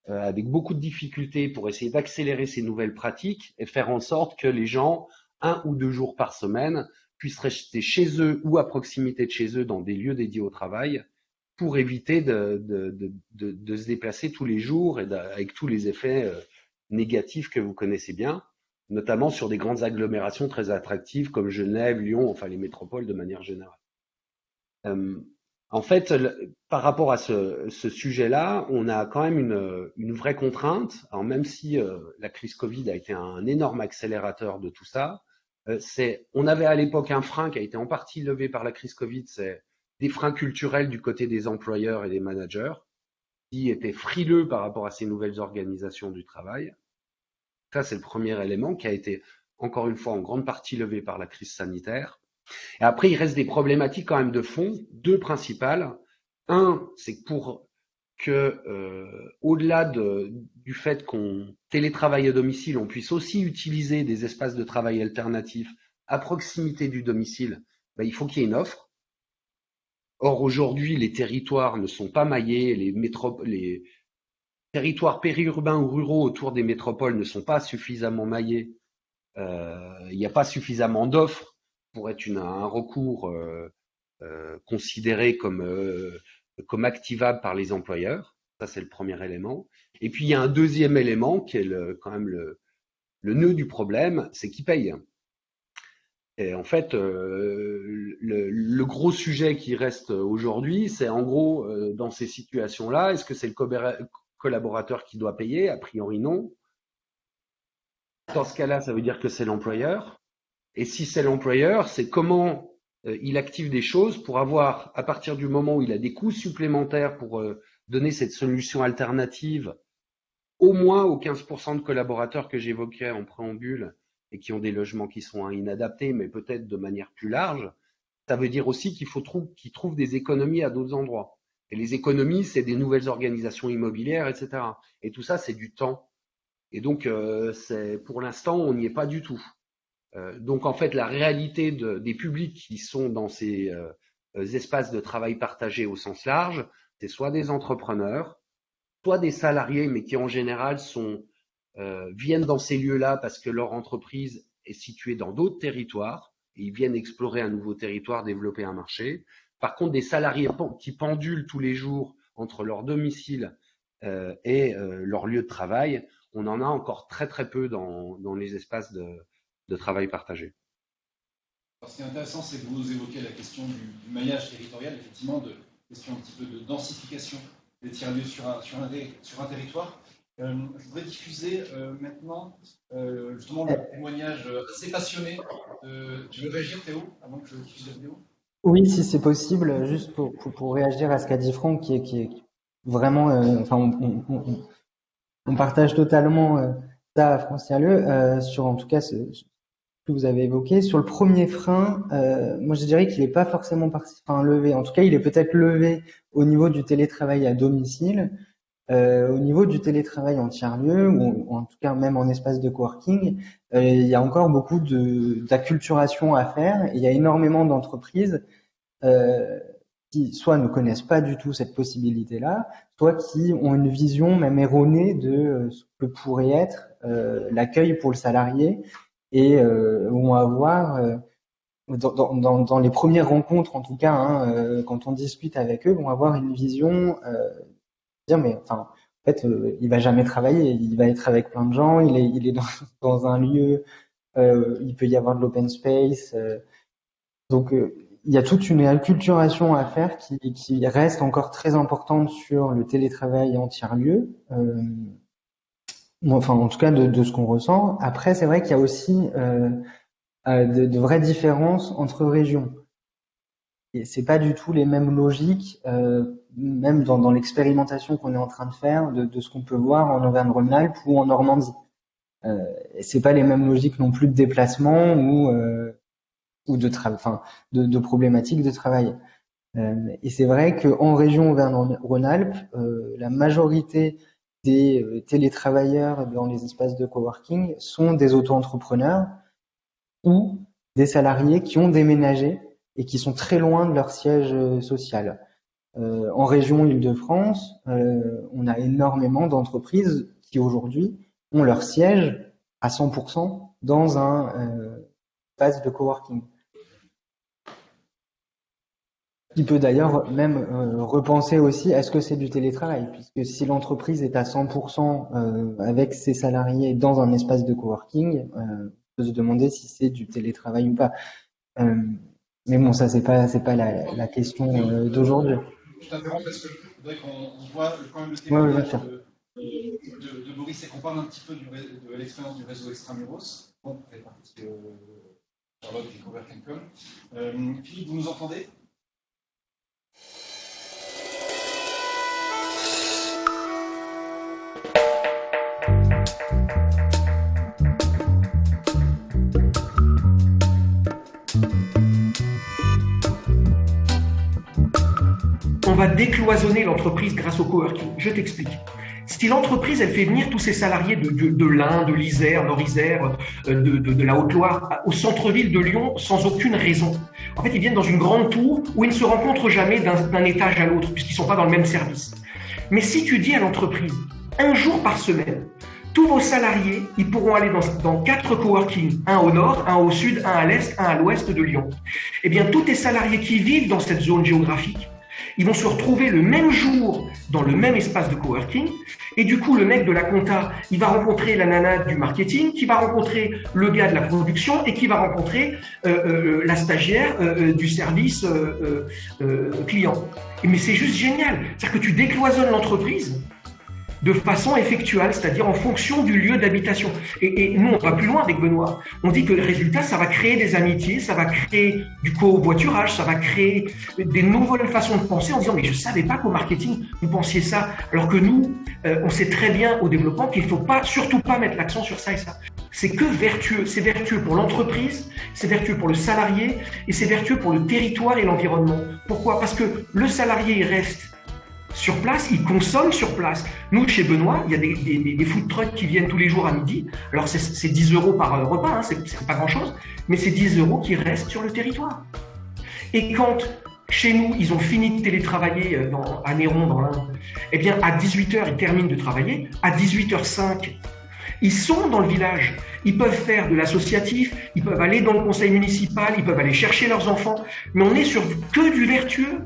avec beaucoup de difficultés pour essayer d'accélérer ces nouvelles pratiques et faire en sorte que les gens, 1 ou 2 jours par semaine, puissent rester chez eux ou à proximité de chez eux dans des lieux dédiés au travail pour éviter de se déplacer tous les jours et avec tous les effets négatifs que vous connaissez bien, notamment sur des grandes agglomérations très attractives comme Genève, Lyon, enfin les métropoles de manière générale. En fait, par rapport à ce sujet-là, on a quand même une vraie contrainte. Alors même si la crise Covid a été un énorme accélérateur de tout ça, on avait à l'époque un frein qui a été en partie levé par la crise Covid, c'est des freins culturels du côté des employeurs et des managers qui étaient frileux par rapport à ces nouvelles organisations du travail. Ça, c'est le premier élément qui a été, encore une fois, en grande partie levé par la crise sanitaire. Et après, il reste des problématiques quand même de fond, 2 principales. Un, c'est pour que, au-delà du fait qu'on télétravaille à domicile, on puisse aussi utiliser des espaces de travail alternatifs à proximité du domicile, il faut qu'il y ait une offre. Or, aujourd'hui, les territoires ne sont pas maillés, les territoires périurbains ou ruraux autour des métropoles ne sont pas suffisamment maillés. Il n'y a pas suffisamment d'offres pour être un recours considéré comme activable par les employeurs. Ça, c'est le premier élément. Et puis, il y a un deuxième élément qui est quand même le nœud du problème, c'est qui paye. Et en fait, le gros sujet qui reste aujourd'hui, c'est en gros, dans ces situations-là, est-ce que c'est le collaborateur qui doit payer? A priori, non. Dans ce cas-là, ça veut dire que c'est l'employeur. Et si c'est l'employeur, c'est comment il active des choses pour avoir, à partir du moment où il a des coûts supplémentaires pour donner cette solution alternative, au moins aux 15% de collaborateurs que j'évoquais en préambule, et qui ont des logements qui sont inadaptés, mais peut-être de manière plus large, ça veut dire aussi qu'il faut qu'ils trouvent des économies à d'autres endroits. Et les économies, c'est des nouvelles organisations immobilières, etc. Et tout ça, c'est du temps. Et donc, pour l'instant, on n'y est pas du tout. Donc en fait, la réalité des publics qui sont dans ces espaces de travail partagés au sens large, c'est soit des entrepreneurs, soit des salariés, mais qui en général viennent dans ces lieux-là parce que leur entreprise est située dans d'autres territoires et ils viennent explorer un nouveau territoire, développer un marché. Par contre, des salariés qui pendulent tous les jours entre leur domicile et leur lieu de travail, on en a encore très très peu dans les espaces de travail partagé.
Alors, ce qui est intéressant, c'est que vous évoquez la question du maillage territorial, effectivement, question un petit peu de densification des tiers-lieux sur un territoire. Je voudrais diffuser maintenant justement le témoignage assez passionné. Tu veux réagir, Théo, avant que je diffuse la vidéo?
Oui, si c'est possible, juste pour réagir à ce qu'a dit Franck, qui est vraiment, on partage totalement ça à France Tiers-Lieux, sur en tout cas ce que vous avez évoqué. Sur le premier frein, moi je dirais qu'il n'est pas forcément levé. En tout cas, il est peut-être levé au niveau du télétravail à domicile. Au niveau du télétravail en tiers-lieu, ou en tout cas même en espace de coworking, il y a encore beaucoup d'acculturation à faire. Et il y a énormément d'entreprises qui soit ne connaissent pas du tout cette possibilité-là, soit qui ont une vision même erronée de ce que pourrait être l'accueil pour le salarié et vont avoir dans les premières rencontres en tout cas, quand on discute avec eux, vont avoir une vision dire mais enfin en fait il va jamais travailler, il va être avec plein de gens, il est dans un lieu, il peut y avoir de l'open space, donc il y a toute une acculturation à faire qui reste encore très importante sur le télétravail en tiers-lieu, enfin en tout cas de ce qu'on ressent. Après c'est vrai qu'il y a aussi de vraies différences entre régions. Et c'est pas du tout les mêmes logiques, même dans l'expérimentation qu'on est en train de faire, de ce qu'on peut voir en Auvergne-Rhône-Alpes ou en Normandie. C'est pas les mêmes logiques non plus de déplacement ou de problématiques de travail. Et c'est vrai qu'en région Auvergne-Rhône-Alpes, la majorité des télétravailleurs dans les espaces de coworking sont des auto-entrepreneurs ou des salariés qui ont déménagé et qui sont très loin de leur siège social. En région Île-de-France, on a énormément d'entreprises qui aujourd'hui ont leur siège à 100% dans un espace de coworking. Qui peut d'ailleurs même repenser aussi, est-ce que c'est du télétravail? Puisque si l'entreprise est à 100% avec ses salariés dans un espace de coworking, on peut se demander si c'est du télétravail ou pas. Mais bon, ça, c'est pas la question d'aujourd'hui.
Je t'interromps parce que je voudrais qu'on voit quand même le témoignage de Boris et qu'on parle un petit peu de l'expérience du réseau Extramuros. Bon, ça fait partie de Charlotte et Coworking.com. Philippe, vous nous entendez?
On va décloisonner l'entreprise grâce au coworking. Je t'explique. Si l'entreprise, elle fait venir tous ses salariés de l'Ain, de l'Isère, Nord-Isère, de la Haute-Loire, au centre-ville de Lyon, sans aucune raison. En fait, ils viennent dans une grande tour où ils ne se rencontrent jamais d'un étage à l'autre, puisqu'ils ne sont pas dans le même service. Mais si tu dis à l'entreprise, un jour par semaine, tous vos salariés, ils pourront aller dans 4 coworking, un au nord, un au sud, un à l'est, un à l'ouest de Lyon. Eh bien, tous tes salariés qui vivent dans cette zone géographique, ils vont se retrouver le même jour dans le même espace de coworking. Et du coup, le mec de la compta, il va rencontrer la nana du marketing, qui va rencontrer le gars de la production et qui va rencontrer la stagiaire du service client. Mais c'est juste génial. C'est-à-dire que tu décloisonnes l'entreprise de façon effectuelle, c'est-à-dire en fonction du lieu d'habitation. Et nous, on va plus loin avec Benoît. On dit que le résultat, ça va créer des amitiés, ça va créer du covoiturage, ça va créer des nouvelles façons de penser en disant « mais je savais pas qu'au marketing, vous pensiez ça ». Alors que nous, on sait très bien au développement qu'il faut surtout pas mettre l'accent sur ça et ça. C'est que vertueux. C'est vertueux pour l'entreprise, c'est vertueux pour le salarié et c'est vertueux pour le territoire et l'environnement. Pourquoi? Parce que le salarié, il reste sur place, ils consomment sur place. Nous, chez Benoît, il y a des food trucks qui viennent tous les jours à midi. Alors, c'est 10 € par repas, hein, c'est pas grand-chose, mais c'est 10 € qui restent sur le territoire. Et quand, chez nous, ils ont fini de télétravailler à Néron, dans l'Inde, eh bien, à 18h, ils terminent de travailler. À 18h05, ils sont dans le village. Ils peuvent faire de l'associatif, ils peuvent aller dans le conseil municipal, ils peuvent aller chercher leurs enfants, mais on est sur que du vertueux.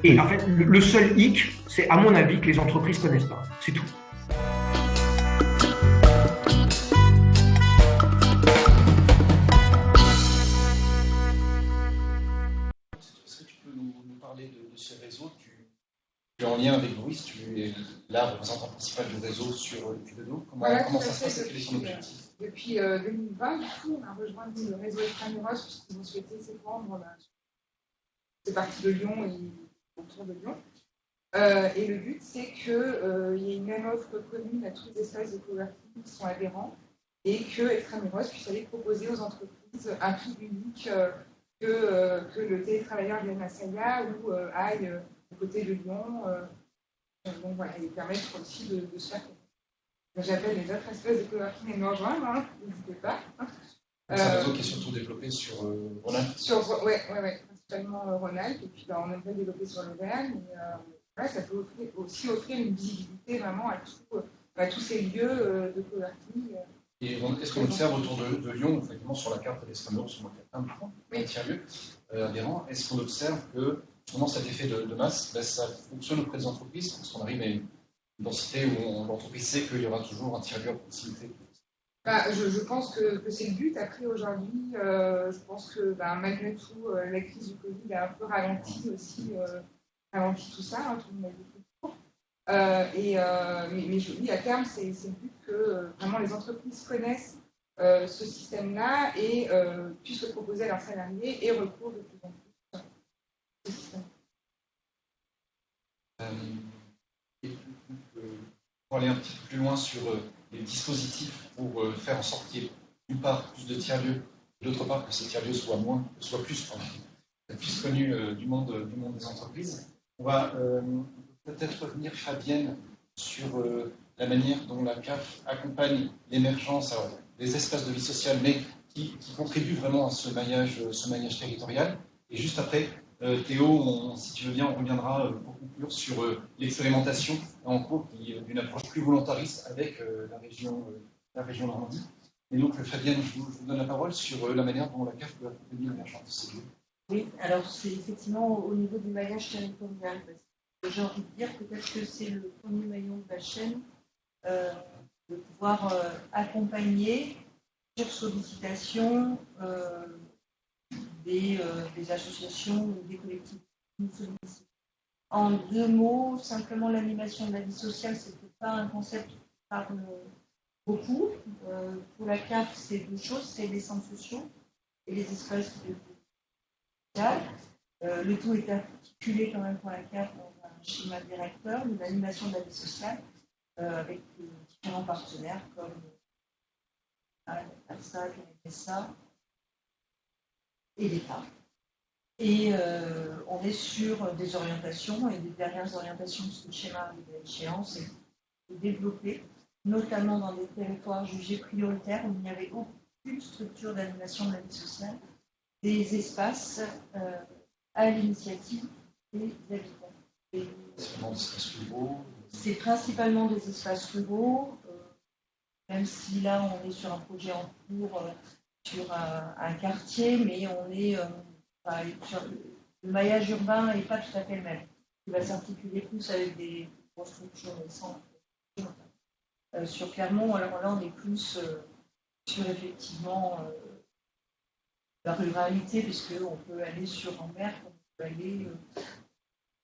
Et en fait, le seul hic, c'est à mon avis que les entreprises ne connaissent pas. C'est tout.
Est-ce que tu peux nous parler de ce réseau? Tu es en lien avec Louis, tu es là représentant principal du réseau sur le Puy-de-Dôme. Comment ça se passe et quel est son objectif?
Depuis 2020, du coup, on a rejoint le réseau Extramuros puisqu'ils ont souhaité s'étendre. C'est parti de Lyon et autour de Lyon. Et le but, c'est qu'il y ait une même offre commune à tous les espaces de coworking qui sont adhérents et que Extramuros puisse aller proposer aux entreprises un prix unique que le télétravailleur vienne à Saya ou aille du côté de Lyon. Donc voilà, et permettre aussi de se faire. J'appelle les autres espèces de coworking et me rejoindre, hein, n'hésitez pas.
C'est un réseau qui est surtout développé sur Rhône-Alpes.
Oui, principalement Rhône-Alpes, et puis on aimerait développer sur l'Auvergne. Voilà, ça peut aussi offrir une visibilité vraiment à tous ces lieux de coworking.
Et est-ce qu'on observe autour de Lyon, effectivement sur la carte d'Extramuros, on voit qu'il y a un tiers-lieu adhérent, est-ce qu'on observe que justement cet effet de masse, ça fonctionne auprès des entreprises, parce qu'on arrive à une densité où l'entreprise sait qu'il y aura toujours un tiers-lieu à proximité?
Je pense que c'est le but. Après, aujourd'hui, je pense que malgré tout, la crise du Covid a un peu ralenti aussi, tout ça, hein, tout le monde a dit tout. Mais je dis, à terme, c'est le but que vraiment les entreprises connaissent ce système-là et puissent le proposer à leurs salariés et recourent de plus en plus à ce système.
Pour aller un petit peu plus loin sur les dispositifs pour faire en sorte qu'il y ait d'une part plus de tiers-lieux, d'autre part que ces tiers-lieux soient plus connus du monde des entreprises. On va peut-être revenir, Fabienne, sur la manière dont la CAF accompagne l'émergence des espaces de vie sociale, mais qui contribuent vraiment à ce maillage territorial. Et juste après, Théo, si tu veux bien, on reviendra pour conclure sur l'expérimentation en cours d'une approche plus volontariste avec la région Normandie. Et donc, Fabienne, je vous donne la parole sur la manière dont la CAF peut accompagner l'émergence de ces lieux.
Oui, alors c'est effectivement au niveau du maillage territorial. J'ai envie de dire peut-être que c'est le premier maillon de la chaîne de pouvoir accompagner sur sollicitation des associations ou des collectivités qui nous sollicitent. En 2 mots, simplement l'animation de la vie sociale, ce n'est pas un concept qui parle beaucoup. Pour la CAF, c'est 2 choses, c'est les centres sociaux et les espaces de social. Le tout est articulé quand même pour la CAF dans un schéma directeur de l'animation de la vie sociale avec différents partenaires comme l'APSA, l'MSA et l'État. Et on est sur des orientations, et les dernières orientations de ce schéma arrive à échéance, c'est de développer, notamment dans des territoires jugés prioritaires où il n'y avait aucune structure d'animation de la vie sociale, des espaces à l'initiative des habitants. C'est principalement des espaces ruraux, même si là on est sur un projet en cours sur un quartier, mais on est le maillage urbain n'est pas tout à fait le même. Il va s'articuler plus avec des constructions récentes. Sur Clermont, alors là on est plus sur effectivement la ruralité, puisqu'on peut aller sur Ambert, on peut aller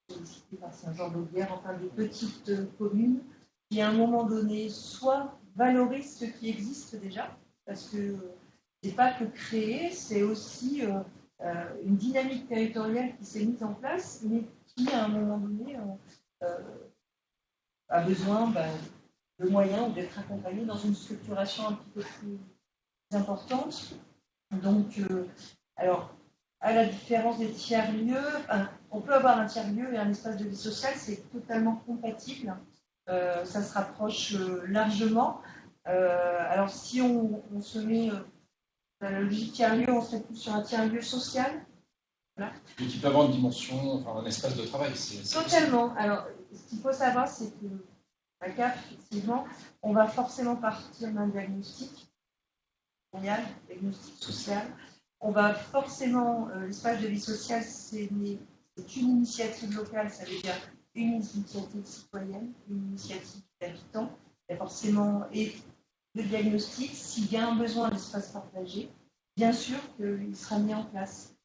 sollicité par Saint-Jean-d'Aubière, enfin des petites communes qui à un moment donné soit valorisent ce qui existe déjà, parce que c'est pas que créer, c'est aussi une dynamique territoriale qui s'est mise en place, mais qui à un moment donné a besoin de moyens ou d'être accompagné dans une structuration un petit peu plus importante. Donc, alors, à la différence des tiers-lieux, on peut avoir un tiers-lieu et un espace de vie sociale, c'est totalement compatible. Ça se rapproche largement. Alors, si on se met dans la logique tiers-lieu, on serait plus sur un tiers-lieu social. Voilà.
Et qui peut avoir une dimension, enfin un espace de travail.
Totalement. Alors, ce qu'il faut savoir, c'est que la CAF, effectivement, on va forcément partir d'un diagnostic mondial, diagnostic social. On va forcément, l'espace de vie sociale, c'est une initiative locale, ça veut dire une initiative citoyenne, une initiative d'habitants. Il y a forcément le diagnostic. S'il y a un besoin d'espace partagé, bien sûr qu'il sera mis en place.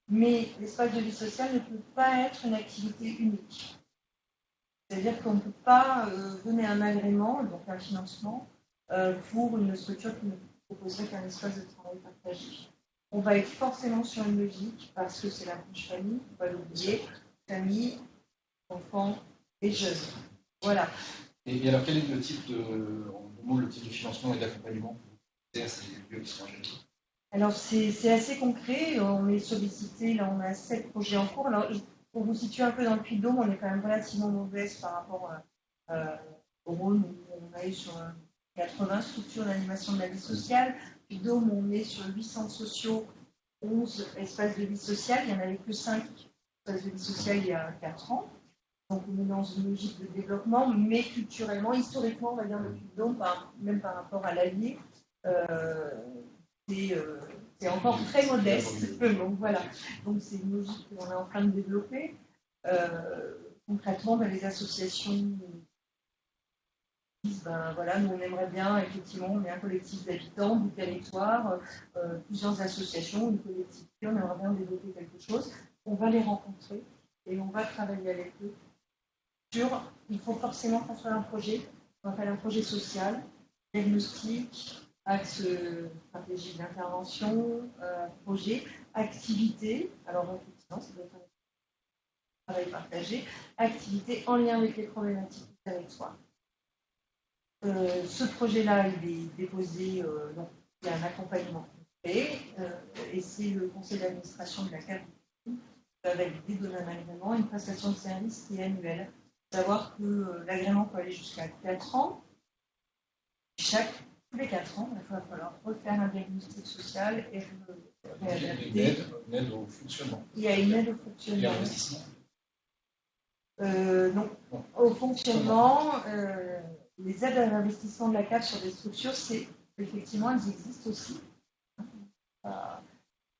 Mais l'espace de vie sociale ne peut pas être une activité unique. C'est-à-dire qu'on ne peut pas donner un agrément, donc un financement, pour une structure qui ne proposerait qu'un espace de travail partagé. On va être forcément sur une logique, parce que c'est la branche famille, il ne faut pas l'oublier, famille, enfants et jeunes. Voilà.
Et alors, quel est le type le type de financement et d'accompagnement à ces lieux qui sont gérés?
Alors, c'est assez concret. On est sollicité, là, on a 7 projets en cours. Alors, pour vous situer un peu dans le Puy-de-Dôme, on est quand même relativement mauvaise par rapport au Rhône, où on a eu sur 80 structures d'animation de la vie sociale. Puy-de-Dôme, on est sur 8 centres sociaux, 11 espaces de vie sociale. Il n'y en avait que 5 espaces de vie sociale il y a 4 ans. Donc, on est dans une logique de développement, mais culturellement, historiquement, on va dire le Puy-de-Dôme, même par rapport à l'Allier, c'est encore très modeste. Donc, voilà. Donc, c'est une logique qu'on est en train de développer. Concrètement, les associations disent, voilà, nous, on aimerait bien, effectivement, on est un collectif d'habitants du territoire, plusieurs associations, une collectivité, on aimerait bien développer quelque chose. On va les rencontrer et on va travailler avec eux. Il faut forcément construire un projet, on appelle un projet social, diagnostic, axe stratégique d'intervention, projet, activité, alors effectivement, ça doit être un travail partagé, activité en lien avec les problématiques du territoire. Ce projet-là, il est déposé, donc il y a un accompagnement fait, et c'est le conseil d'administration de la CAF qui va valider, donner un agrément, une prestation de service qui est annuelle. Savoir que l'agrément peut aller jusqu'à 4 ans. Tous les 4 ans, il va falloir refaire un diagnostic social et réadapter.
Une aide au fonctionnement.
Il y a une aide au fonctionnement.
Et à l'investissement
non. Au fonctionnement, les aides à l'investissement de la CAF sur des structures, effectivement, elles existent aussi.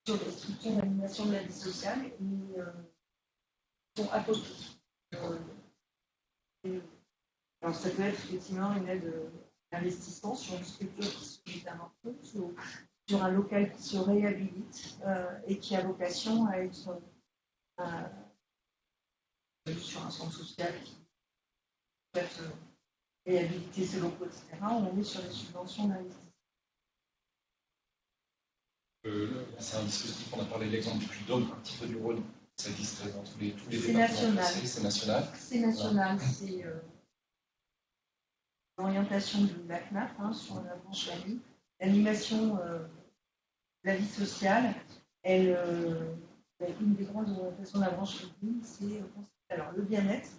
Sur des structures d'animation de la vie sociale, mais sont à côté. Alors, ça peut être effectivement une aide d'investissement sur une structure qui se métamorphose, sur un local qui se réhabilite et qui a vocation à être sur un centre social qui peut réhabiliter ses locaux, etc. On est sur les subventions d'investissement.
C'est un dispositif, on a parlé de l'exemple du Puy-de-Dôme, un petit peu du Rhône. Ça existe dans tous les
c'est
départements.
National.
C'est national.
C'est national. Voilà. C'est l'orientation de la CNAF sur la branche famille. L'animation de la vie sociale, une des grandes orientations de la branche famille, c'est alors le bien-être,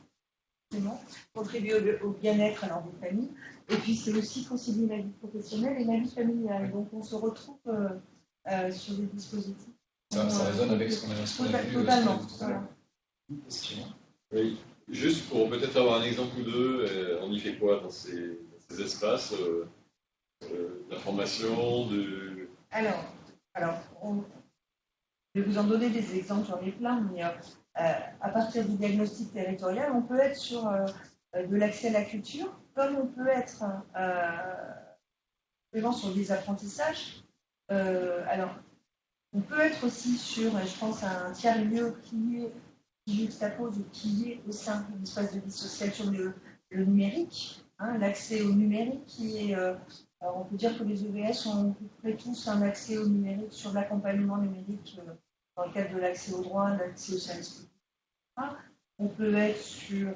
contribuer au bien-être alors des familles, et puis c'est aussi concilier la vie professionnelle et la vie familiale. Donc on se retrouve sur des dispositifs.
Ça résonne avec ce qu'on a vu.
Totalement.
Oui. Juste pour peut-être avoir un exemple ou deux, on y fait quoi dans ces espaces d'information
Alors, je vais vous en donner des exemples, j'en ai plein, mais à partir du diagnostic territorial, on peut être sur de l'accès à la culture, comme on peut être vraiment sur des apprentissages. Alors, on peut être aussi sur, je pense, un tiers-lieu qui juxtapose ou qui est au sein de l'espace de vie sociale sur le numérique, l'accès au numérique qui est, alors on peut dire que les EVS ont à peu près tous un accès au numérique sur l'accompagnement numérique dans le cadre de l'accès aux droits, l'accès aux services publics. On peut être sur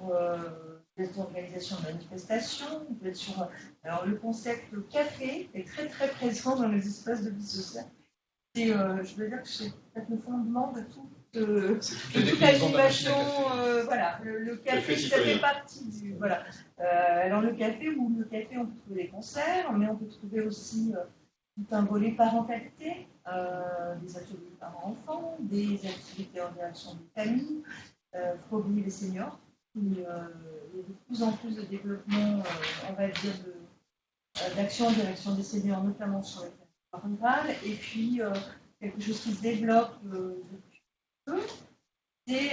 des organisations de manifestations, on peut être sur... Alors le concept café est très très présent dans les espaces de vie sociale. Et je veux dire que c'est peut-être le fondement de tout toute l'animation. Voilà, le café, ça fait partie du. Voilà. Alors le café, on peut trouver des concerts, mais on peut trouver aussi tout un volet parentalité, des ateliers parents-enfants, des activités en direction des familles, faut oublier les seniors. Il y a de plus en plus de développement, on va dire, d'action en direction des seniors, notamment sur les territoires ruraux. Et puis, quelque chose qui se développe depuis peu, c'est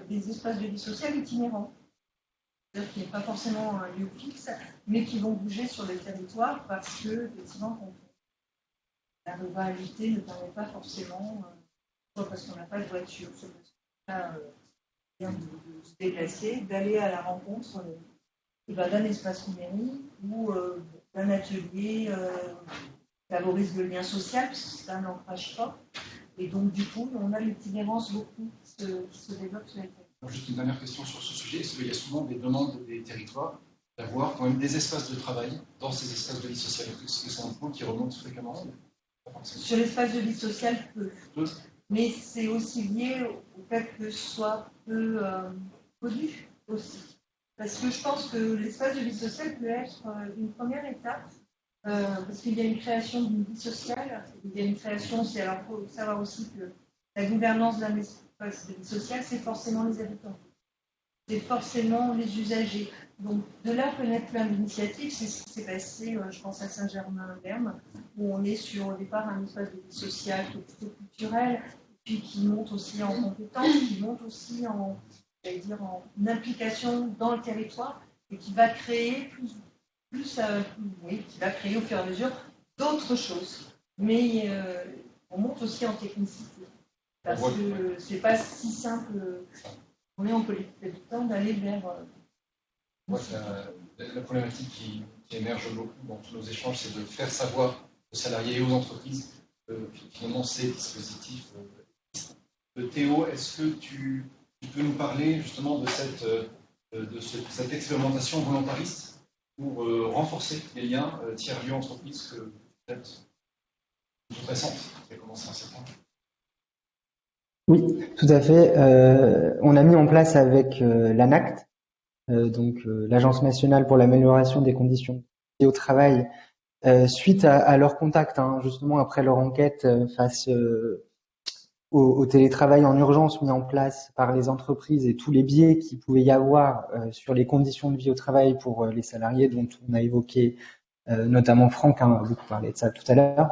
des espaces de vie sociale itinérants. C'est-à-dire qu'il n'y a pas forcément un lieu fixe, mais qui vont bouger sur le territoire parce que, effectivement, la ruralité ne permet pas forcément, soit parce qu'on n'a pas de voiture, soit parce qu'on a de se déplacer, d'aller à la rencontre d'un espace numérique ou d'un atelier qui favorise le lien social, puisque c'est un ancrage fort. Et donc, du coup, on a l'itinérance beaucoup qui se développe sur les territoires.
Juste une dernière question sur ce sujet. Est-ce qu'il y a souvent des demandes des territoires d'avoir quand même des espaces de travail dans ces espaces de vie sociale? Est-ce que c'est un point qui remonte fréquemment?
Sur l'espace de vie sociale, peu. Mais c'est aussi lié au fait que ce soit peu connu aussi. Parce que je pense que l'espace de vie sociale peut être une première étape, parce qu'il y a une création d'une vie sociale, il y a une création aussi, alors il faut savoir aussi que la gouvernance d'un espace de vie sociale, c'est forcément les habitants, c'est forcément les usagers. Donc de là connaître plein d'initiatives, c'est ce qui s'est passé, je pense à Saint-Germain-en-Laye, où on est sur au départ un espace de vie sociale qui est plutôt culturel, puis qui monte aussi en compétences, qui monte aussi en implication dans le territoire et qui va créer qui va créer au fur et à mesure d'autres choses. Mais on monte aussi en technicité. Parce que c'est pas si simple, on est en politique d'habitants, d'aller vers.
La problématique qui émerge beaucoup dans tous nos échanges, c'est de faire savoir aux salariés et aux entreprises que finalement ces dispositifs existent. Théo, est-ce que tu peux nous parler justement de cette expérimentation volontariste pour renforcer les liens tiers-lieux entreprises que peut-être toute récente, qui a commencé en septembre?
Oui, tout à fait. On a mis en place avec l'ANACT, donc l'Agence nationale pour l'amélioration des conditions de vie au travail, suite à leur contact, justement après leur enquête face au télétravail en urgence mis en place par les entreprises et tous les biais qu'il pouvait y avoir sur les conditions de vie au travail pour les salariés, dont on a évoqué, notamment Franck a beaucoup parlé de ça tout à l'heure.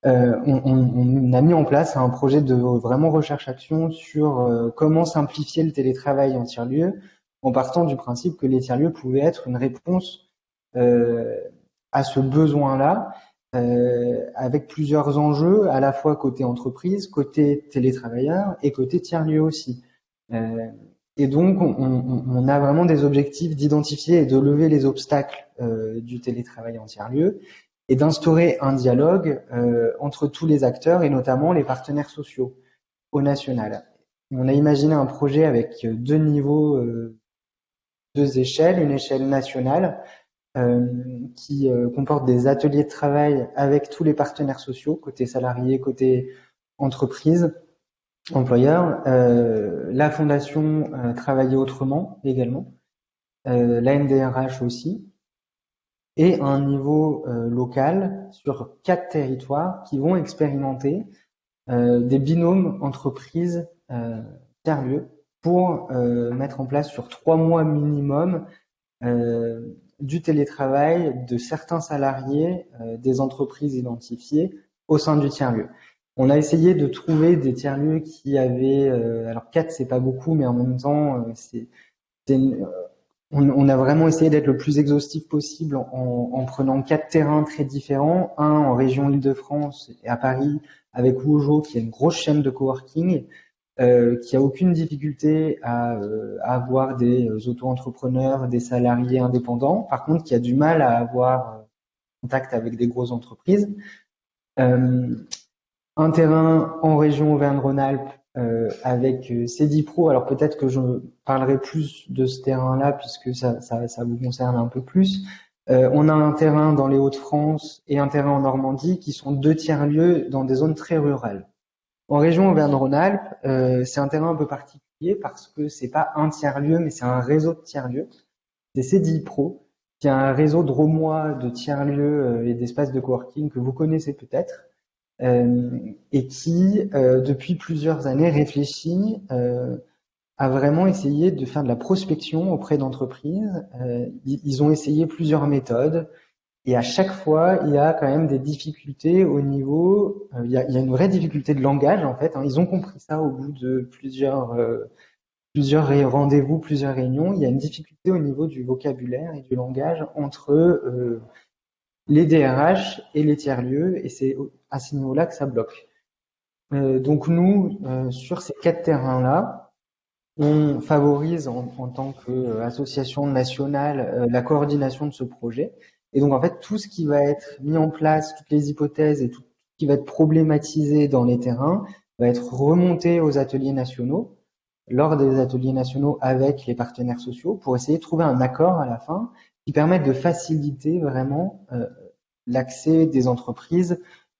On a mis en place un projet de vraiment recherche-action sur comment simplifier le télétravail en tiers-lieu, en partant du principe que les tiers-lieux pouvaient être une réponse à ce besoin-là, avec plusieurs enjeux, à la fois côté entreprise, côté télétravailleur et côté tiers-lieu aussi. Et donc, on a vraiment des objectifs d'identifier et de lever les obstacles du télétravail en tiers-lieu et d'instaurer un dialogue entre tous les acteurs et notamment les partenaires sociaux au national. On a imaginé un projet avec deux niveaux, deux échelles, une échelle nationale qui comporte des ateliers de travail avec tous les partenaires sociaux, côté salariés, côté entreprise, employeur, la fondation Travailler Autrement également, la NDRH aussi, et un niveau local sur 4 territoires qui vont expérimenter des binômes entreprises tiers-lieux pour mettre en place sur 3 mois minimum du télétravail de certains salariés des entreprises identifiées au sein du tiers-lieu. On a essayé de trouver des tiers-lieux qui avaient, alors 4 c'est pas beaucoup, mais en même temps on a vraiment essayé d'être le plus exhaustif possible en prenant 4 terrains très différents, un en région Île-de-France et à Paris avec Wojo qui est une grosse chaîne de coworking qui a aucune difficulté à avoir des auto-entrepreneurs, des salariés indépendants, par contre qui a du mal à avoir contact avec des grosses entreprises. Un terrain en région Auvergne-Rhône-Alpes avec Cedipro, alors peut-être que je parlerai plus de ce terrain-là puisque ça vous concerne un peu plus. On a un terrain dans les Hauts-de-France et un terrain en Normandie qui sont 2 tiers-lieux dans des zones très rurales. En région Auvergne-Rhône-Alpes, c'est un terrain un peu particulier parce que c'est pas un tiers-lieu, mais c'est un réseau de tiers-lieux. C'est CDI Pro, qui est un réseau drômois de tiers-lieux et d'espaces de coworking que vous connaissez peut-être, et qui, depuis plusieurs années, réfléchit à vraiment essayer de faire de la prospection auprès d'entreprises. Ils ont essayé plusieurs méthodes. Et à chaque fois, il y a quand même des difficultés au niveau, il y a une vraie difficulté de langage en fait. Ils ont compris ça au bout de plusieurs rendez-vous, plusieurs réunions. Il y a une difficulté au niveau du vocabulaire et du langage entre les DRH et les tiers-lieux, et c'est à ce niveau-là que ça bloque. Donc nous, sur ces 4 terrains-là, on favorise en tant qu'association nationale la coordination de ce projet. Et donc, en fait, tout ce qui va être mis en place, toutes les hypothèses et tout ce qui va être problématisé dans les terrains va être remonté aux ateliers nationaux, lors des ateliers nationaux avec les partenaires sociaux, pour essayer de trouver un accord à la fin qui permette de faciliter vraiment l'accès des entreprises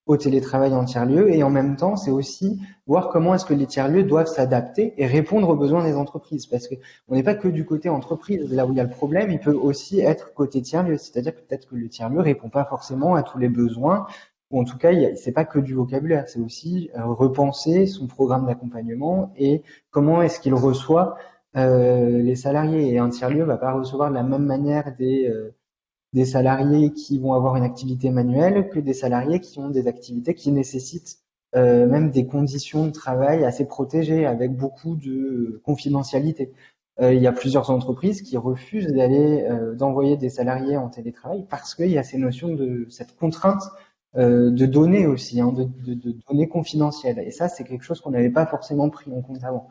au télétravail en tiers-lieu. Et en même temps, c'est aussi voir comment est-ce que les tiers-lieux doivent s'adapter et répondre aux besoins des entreprises. Parce que on n'est pas que du côté entreprise, là où il y a le problème, il peut aussi être côté tiers-lieu. C'est-à-dire que peut-être que le tiers-lieu répond pas forcément à tous les besoins, ou en tout cas, c'est pas que du vocabulaire, c'est aussi repenser son programme d'accompagnement et comment est-ce qu'il reçoit les salariés. Et un tiers-lieu va pas recevoir de la même manière des salariés qui vont avoir une activité manuelle que des salariés qui ont des activités qui nécessitent même des conditions de travail assez protégées, avec beaucoup de confidentialité. Il y a plusieurs entreprises qui refusent d'envoyer des salariés en télétravail parce qu'il y a ces notions cette contrainte de données aussi, de données confidentielles. Et ça, c'est quelque chose qu'on n'avait pas forcément pris en compte avant.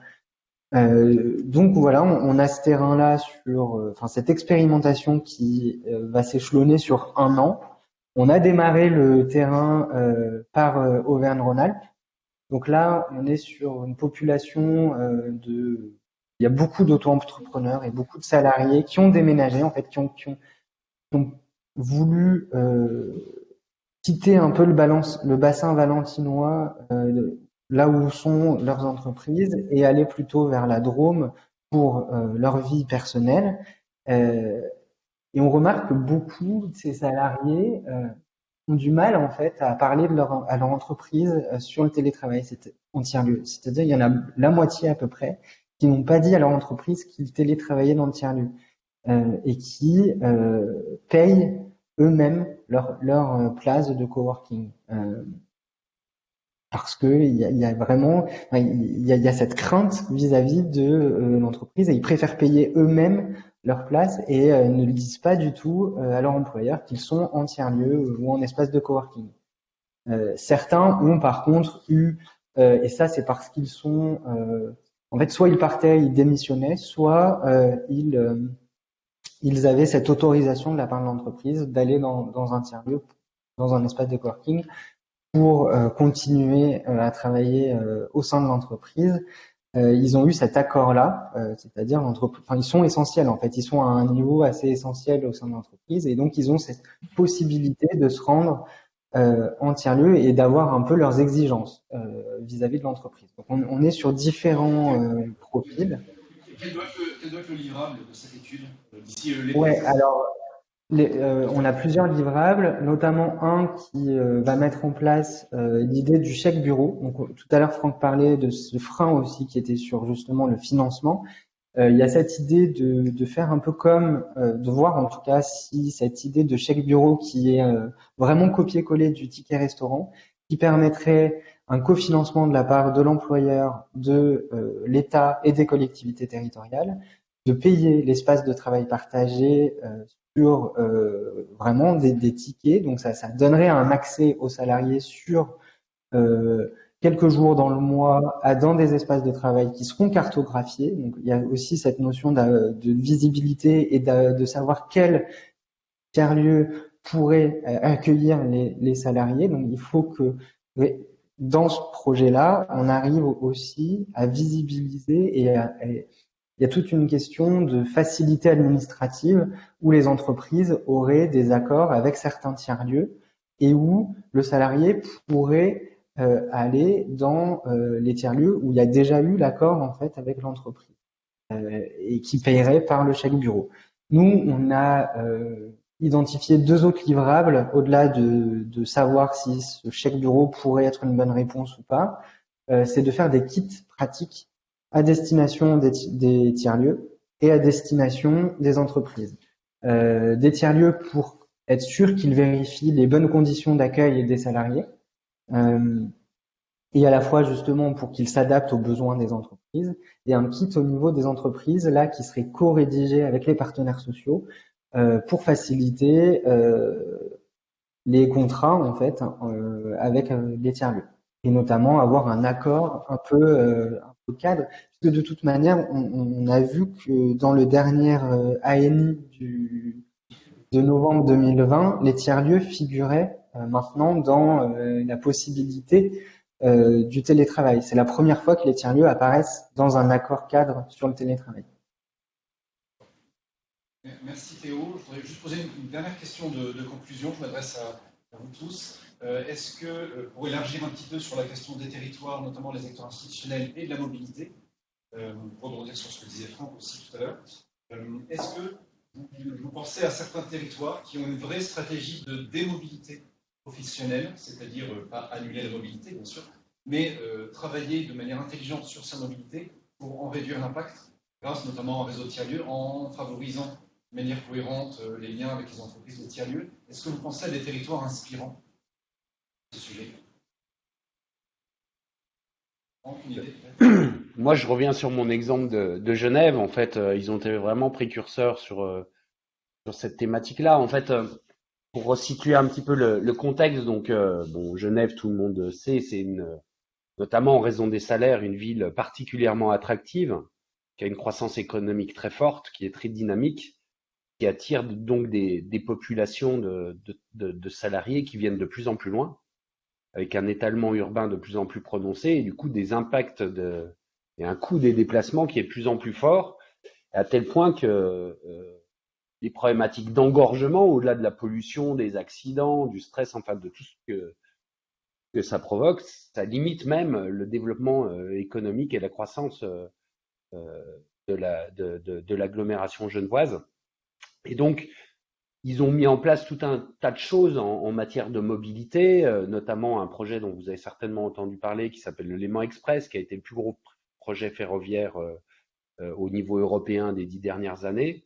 Donc voilà, on a ce terrain-là cette expérimentation qui va s'échelonner sur 1 an. On a démarré le terrain par Auvergne-Rhône-Alpes. Donc là, on est sur une population il y a beaucoup d'auto-entrepreneurs et beaucoup de salariés qui ont déménagé, en fait, qui ont voulu quitter un peu le bassin valentinois, là où sont leurs entreprises, et aller plutôt vers la Drôme pour leur vie personnelle. Et on remarque que beaucoup de ces salariés ont du mal en fait à parler à leur entreprise sur le télétravail en tiers-lieu. C'est-à-dire il y en a la moitié à peu près qui n'ont pas dit à leur entreprise qu'ils télétravaillaient dans le tiers-lieu et qui payent eux-mêmes leur place de coworking. Parce que il y a vraiment, il y a cette crainte vis-à-vis de l'entreprise, et ils préfèrent payer eux-mêmes leur place et ne le disent pas du tout à leur employeur qu'ils sont en tiers-lieu ou en espace de coworking. Certains ont par contre eu, et ça c'est parce qu'ils sont, en fait, soit ils partaient, ils démissionnaient, soit ils avaient cette autorisation de la part de l'entreprise d'aller dans un tiers-lieu, dans un espace de coworking, pour continuer à travailler au sein de l'entreprise. Ils ont eu cet accord-là, c'est-à-dire ils sont essentiels en fait, ils sont à un niveau assez essentiel au sein de l'entreprise, et donc ils ont cette possibilité de se rendre en tiers-lieu et d'avoir un peu leurs exigences vis-à-vis de l'entreprise. Donc on est sur différents profils.
Quel doit être le livrable de cette étude d'ici l'été?
Ouais, alors on a plusieurs livrables, notamment un qui va mettre en place l'idée du chèque bureau. Donc tout à l'heure Franck parlait de ce frein aussi qui était sur justement le financement. Il y a cette idée de faire un peu comme, de voir en tout cas si cette idée de chèque bureau qui est vraiment copier-coller du ticket restaurant, qui permettrait un cofinancement de la part de l'employeur, de l'État et des collectivités territoriales, de payer l'espace de travail partagé sur vraiment des tickets. Donc ça donnerait un accès aux salariés sur quelques jours dans le mois dans des espaces de travail qui seront cartographiés. Donc il y a aussi cette notion de visibilité et de savoir quel tiers-lieu pourrait accueillir les salariés. Donc il faut que dans ce projet-là, on arrive aussi à visibiliser et il y a toute une question de facilité administrative où les entreprises auraient des accords avec certains tiers-lieux et où le salarié pourrait aller dans les tiers-lieux où il y a déjà eu l'accord en fait avec l'entreprise et qui payerait par le chèque bureau. Nous, on a identifié 2 autres livrables au-delà de savoir si ce chèque bureau pourrait être une bonne réponse ou pas. C'est de faire des kits pratiques à destination des tiers-lieux et à destination des entreprises. Des tiers-lieux pour être sûr qu'ils vérifient les bonnes conditions d'accueil des salariés, et à la fois justement pour qu'ils s'adaptent aux besoins des entreprises, et un kit au niveau des entreprises là qui serait co-rédigé avec les partenaires sociaux pour faciliter les contrats en fait avec les tiers-lieux, et notamment avoir un accord un peu cadre, puisque de toute manière on a vu que dans le dernier ANI de novembre 2020, les tiers-lieux figuraient maintenant dans la possibilité du télétravail. C'est la première fois que les tiers-lieux apparaissent dans un accord cadre sur le télétravail.
Merci Théo. Je voudrais juste poser une dernière question de conclusion. Je m'adresse à vous tous. Est-ce que, pour élargir un petit peu sur la question des territoires, notamment les acteurs institutionnels et de la mobilité, pour rebondir sur ce que disait Franck aussi tout à l'heure, est-ce que vous pensez à certains territoires qui ont une vraie stratégie de démobilité professionnelle, c'est-à-dire pas annuler la mobilité, bien sûr, mais travailler de manière intelligente sur sa mobilité pour en réduire l'impact, grâce notamment au réseau de tiers-lieux, en favorisant de manière cohérente les liens avec les entreprises de tiers-lieux. Est-ce que vous pensez à des territoires inspirants à ce sujet? Une idée,
Moi, je reviens sur mon exemple de Genève. En fait, ils ont été vraiment précurseurs sur cette thématique-là. En fait, pour resituer un petit peu le contexte, donc bon, Genève, tout le monde sait, c'est notamment en raison des salaires, une ville particulièrement attractive, qui a une croissance économique très forte, qui est très dynamique, qui attire donc des populations de salariés qui viennent de plus en plus loin, avec un étalement urbain de plus en plus prononcé, et du coup des impacts et un coût des déplacements qui est de plus en plus fort, à tel point que les problématiques d'engorgement, au-delà de la pollution, des accidents, du stress, enfin de tout ce que ça provoque, ça limite même le développement économique et la croissance de l'agglomération genevoise. Et donc, ils ont mis en place tout un tas de choses en matière de mobilité, notamment un projet dont vous avez certainement entendu parler qui s'appelle le Léman Express, qui a été le plus gros projet ferroviaire au niveau européen des 10 dernières années,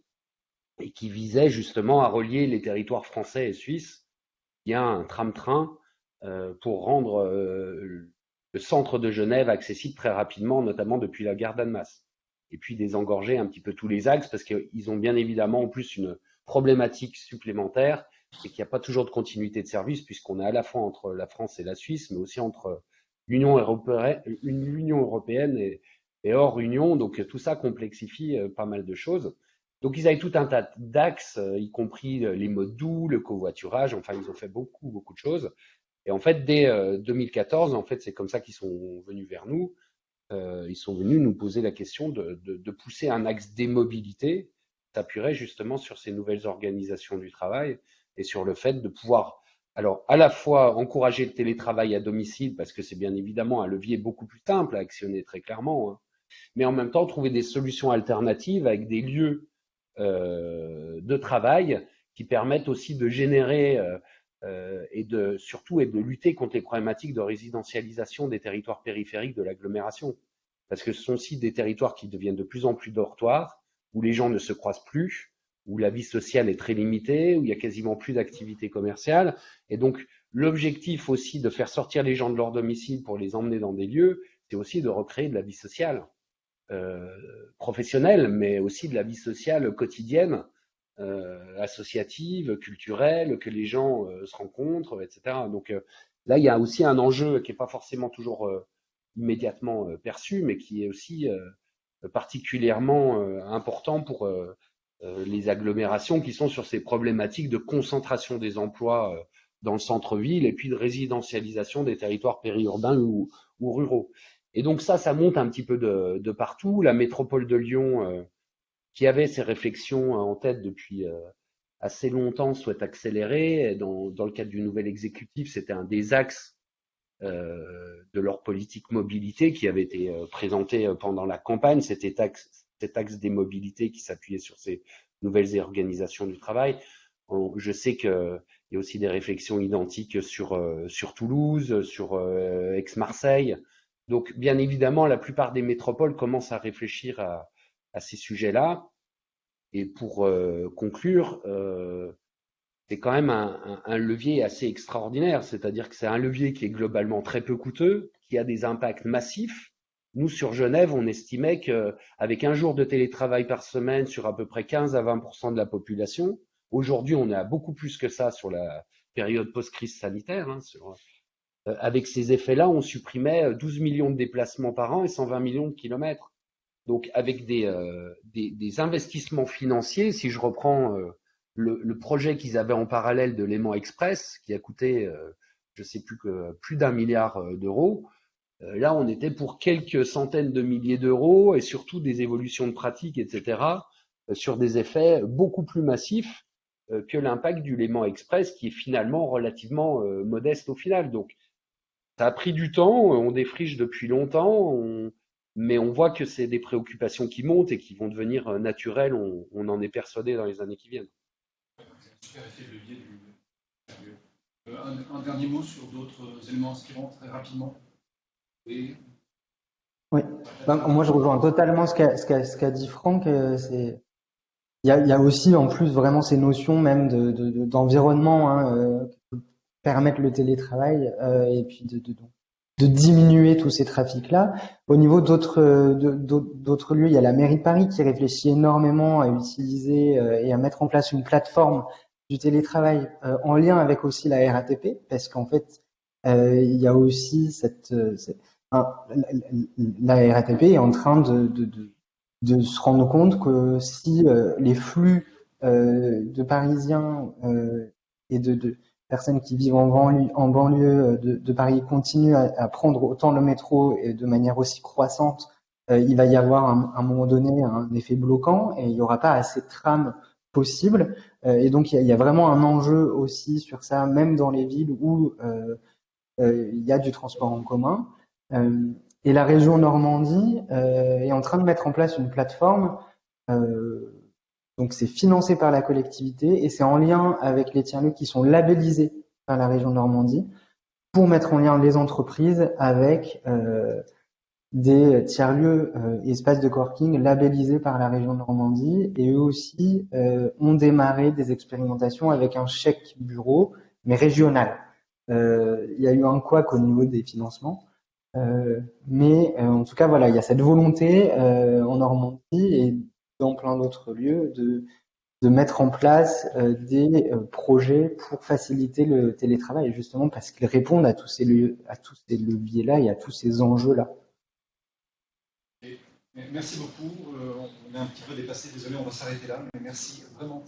et qui visait justement à relier les territoires français et suisses via un tram-train pour rendre le centre de Genève accessible très rapidement, notamment depuis la gare d'Annemasse. Et puis désengorger un petit peu tous les axes, parce qu'ils ont bien évidemment en plus une problématique supplémentaire, et qu'il n'y a pas toujours de continuité de service, puisqu'on est à la fois entre la France et la Suisse, mais aussi entre l'Union européenne et hors Union. Donc tout ça complexifie pas mal de choses. Donc ils avaient tout un tas d'axes, y compris les modes doux, le covoiturage, enfin ils ont fait beaucoup de choses. Et en fait, dès 2014, en fait, c'est comme ça qu'ils sont venus vers nous. Ils sont venus nous poser la question de pousser un axe des mobilités, s'appuierait justement sur ces nouvelles organisations du travail et sur le fait de pouvoir, alors à la fois encourager le télétravail à domicile, parce que c'est bien évidemment un levier beaucoup plus simple à actionner très clairement, hein, mais en même temps trouver des solutions alternatives avec des lieux de travail qui permettent aussi de générer et de lutter contre les problématiques de résidentialisation des territoires périphériques de l'agglomération. Parce que ce sont aussi des territoires qui deviennent de plus en plus dortoirs, où les gens ne se croisent plus, où la vie sociale est très limitée, où il y a quasiment plus d'activité commerciale. Et donc, l'objectif aussi de faire sortir les gens de leur domicile pour les emmener dans des lieux, c'est aussi de recréer de la vie sociale professionnelle, mais aussi de la vie sociale quotidienne, associative, culturelle, que les gens se rencontrent, etc. Donc là, il y a aussi un enjeu qui n'est pas forcément toujours immédiatement perçu, mais qui est aussi particulièrement important pour les agglomérations qui sont sur ces problématiques de concentration des emplois dans le centre-ville et puis de résidentialisation des territoires périurbains ou ruraux. Et donc ça monte un petit peu de partout. La métropole de Lyon, qui avait ces réflexions en tête depuis assez longtemps, souhaite accélérer. Dans le cadre du nouvel exécutif, c'était un des axes de leur politique mobilité qui avait été présentée pendant la campagne, cet axe des mobilités qui s'appuyait sur ces nouvelles organisations du travail. Je sais qu'il y a aussi des réflexions identiques sur Toulouse, sur Aix-Marseille. Donc, bien évidemment, la plupart des métropoles commencent à réfléchir à ces sujets-là. Et pour conclure, c'est quand même un levier assez extraordinaire. C'est-à-dire que c'est un levier qui est globalement très peu coûteux, qui a des impacts massifs. Nous, sur Genève, on estimait qu'avec un jour de télétravail par semaine sur à peu près 15 à 20% de la population, aujourd'hui, on est à beaucoup plus que ça sur la période post-crise sanitaire. Avec ces effets-là, on supprimait 12 millions de déplacements par an et 120 millions de kilomètres. Donc, avec des investissements financiers, si je reprends le projet qu'ils avaient en parallèle de Léman Express, qui a coûté, je ne sais plus d'1 milliard d'euros, là, on était pour quelques centaines de milliers d'euros et surtout des évolutions de pratiques, etc., sur des effets beaucoup plus massifs que l'impact du Léman Express, qui est finalement relativement modeste au final. Donc, ça a pris du temps, on défriche depuis longtemps, mais on voit que c'est des préoccupations qui montent et qui vont devenir naturelles, on en est persuadé dans les années qui viennent.
Super effet de levier un dernier mot sur d'autres éléments inspirants, très rapidement. Oui.
Moi, je rejoins totalement ce qu'a dit Franck. Il y a aussi en plus vraiment ces notions même d'environnement qui permettent le télétravail et puis de diminuer tous ces trafics-là. Au niveau d'autres lieux, il y a la mairie de Paris qui réfléchit énormément à utiliser et à mettre en place une plateforme du télétravail en lien avec aussi la RATP, parce qu'en fait, il y a aussi la RATP est en train de se rendre compte que si les flux de Parisiens et de personnes qui vivent en banlieue de Paris continuent à prendre autant le métro et de manière aussi croissante, il va y avoir à un moment donné un effet bloquant et il n'y aura pas assez de trams possibles. Et donc il y a vraiment un enjeu aussi sur ça, même dans les villes où il y a du transport en commun. Et la région Normandie est en train de mettre en place une plateforme. Donc c'est financé par la collectivité et c'est en lien avec les tiers-lieux qui sont labellisés par la région Normandie pour mettre en lien les entreprises avec des tiers-lieux espaces de coworking labellisés par la région Normandie, et eux aussi ont démarré des expérimentations avec un chèque bureau mais régional. Il y a eu un couac au niveau des financements. Mais en tout cas, voilà, il y a cette volonté en Normandie et dans plein d'autres lieux de mettre en place des projets pour faciliter le télétravail, justement parce qu'ils répondent à tous ces leviers-là et à tous ces enjeux-là.
Merci beaucoup. On est un petit peu dépassé, désolé, on va s'arrêter là, mais merci vraiment.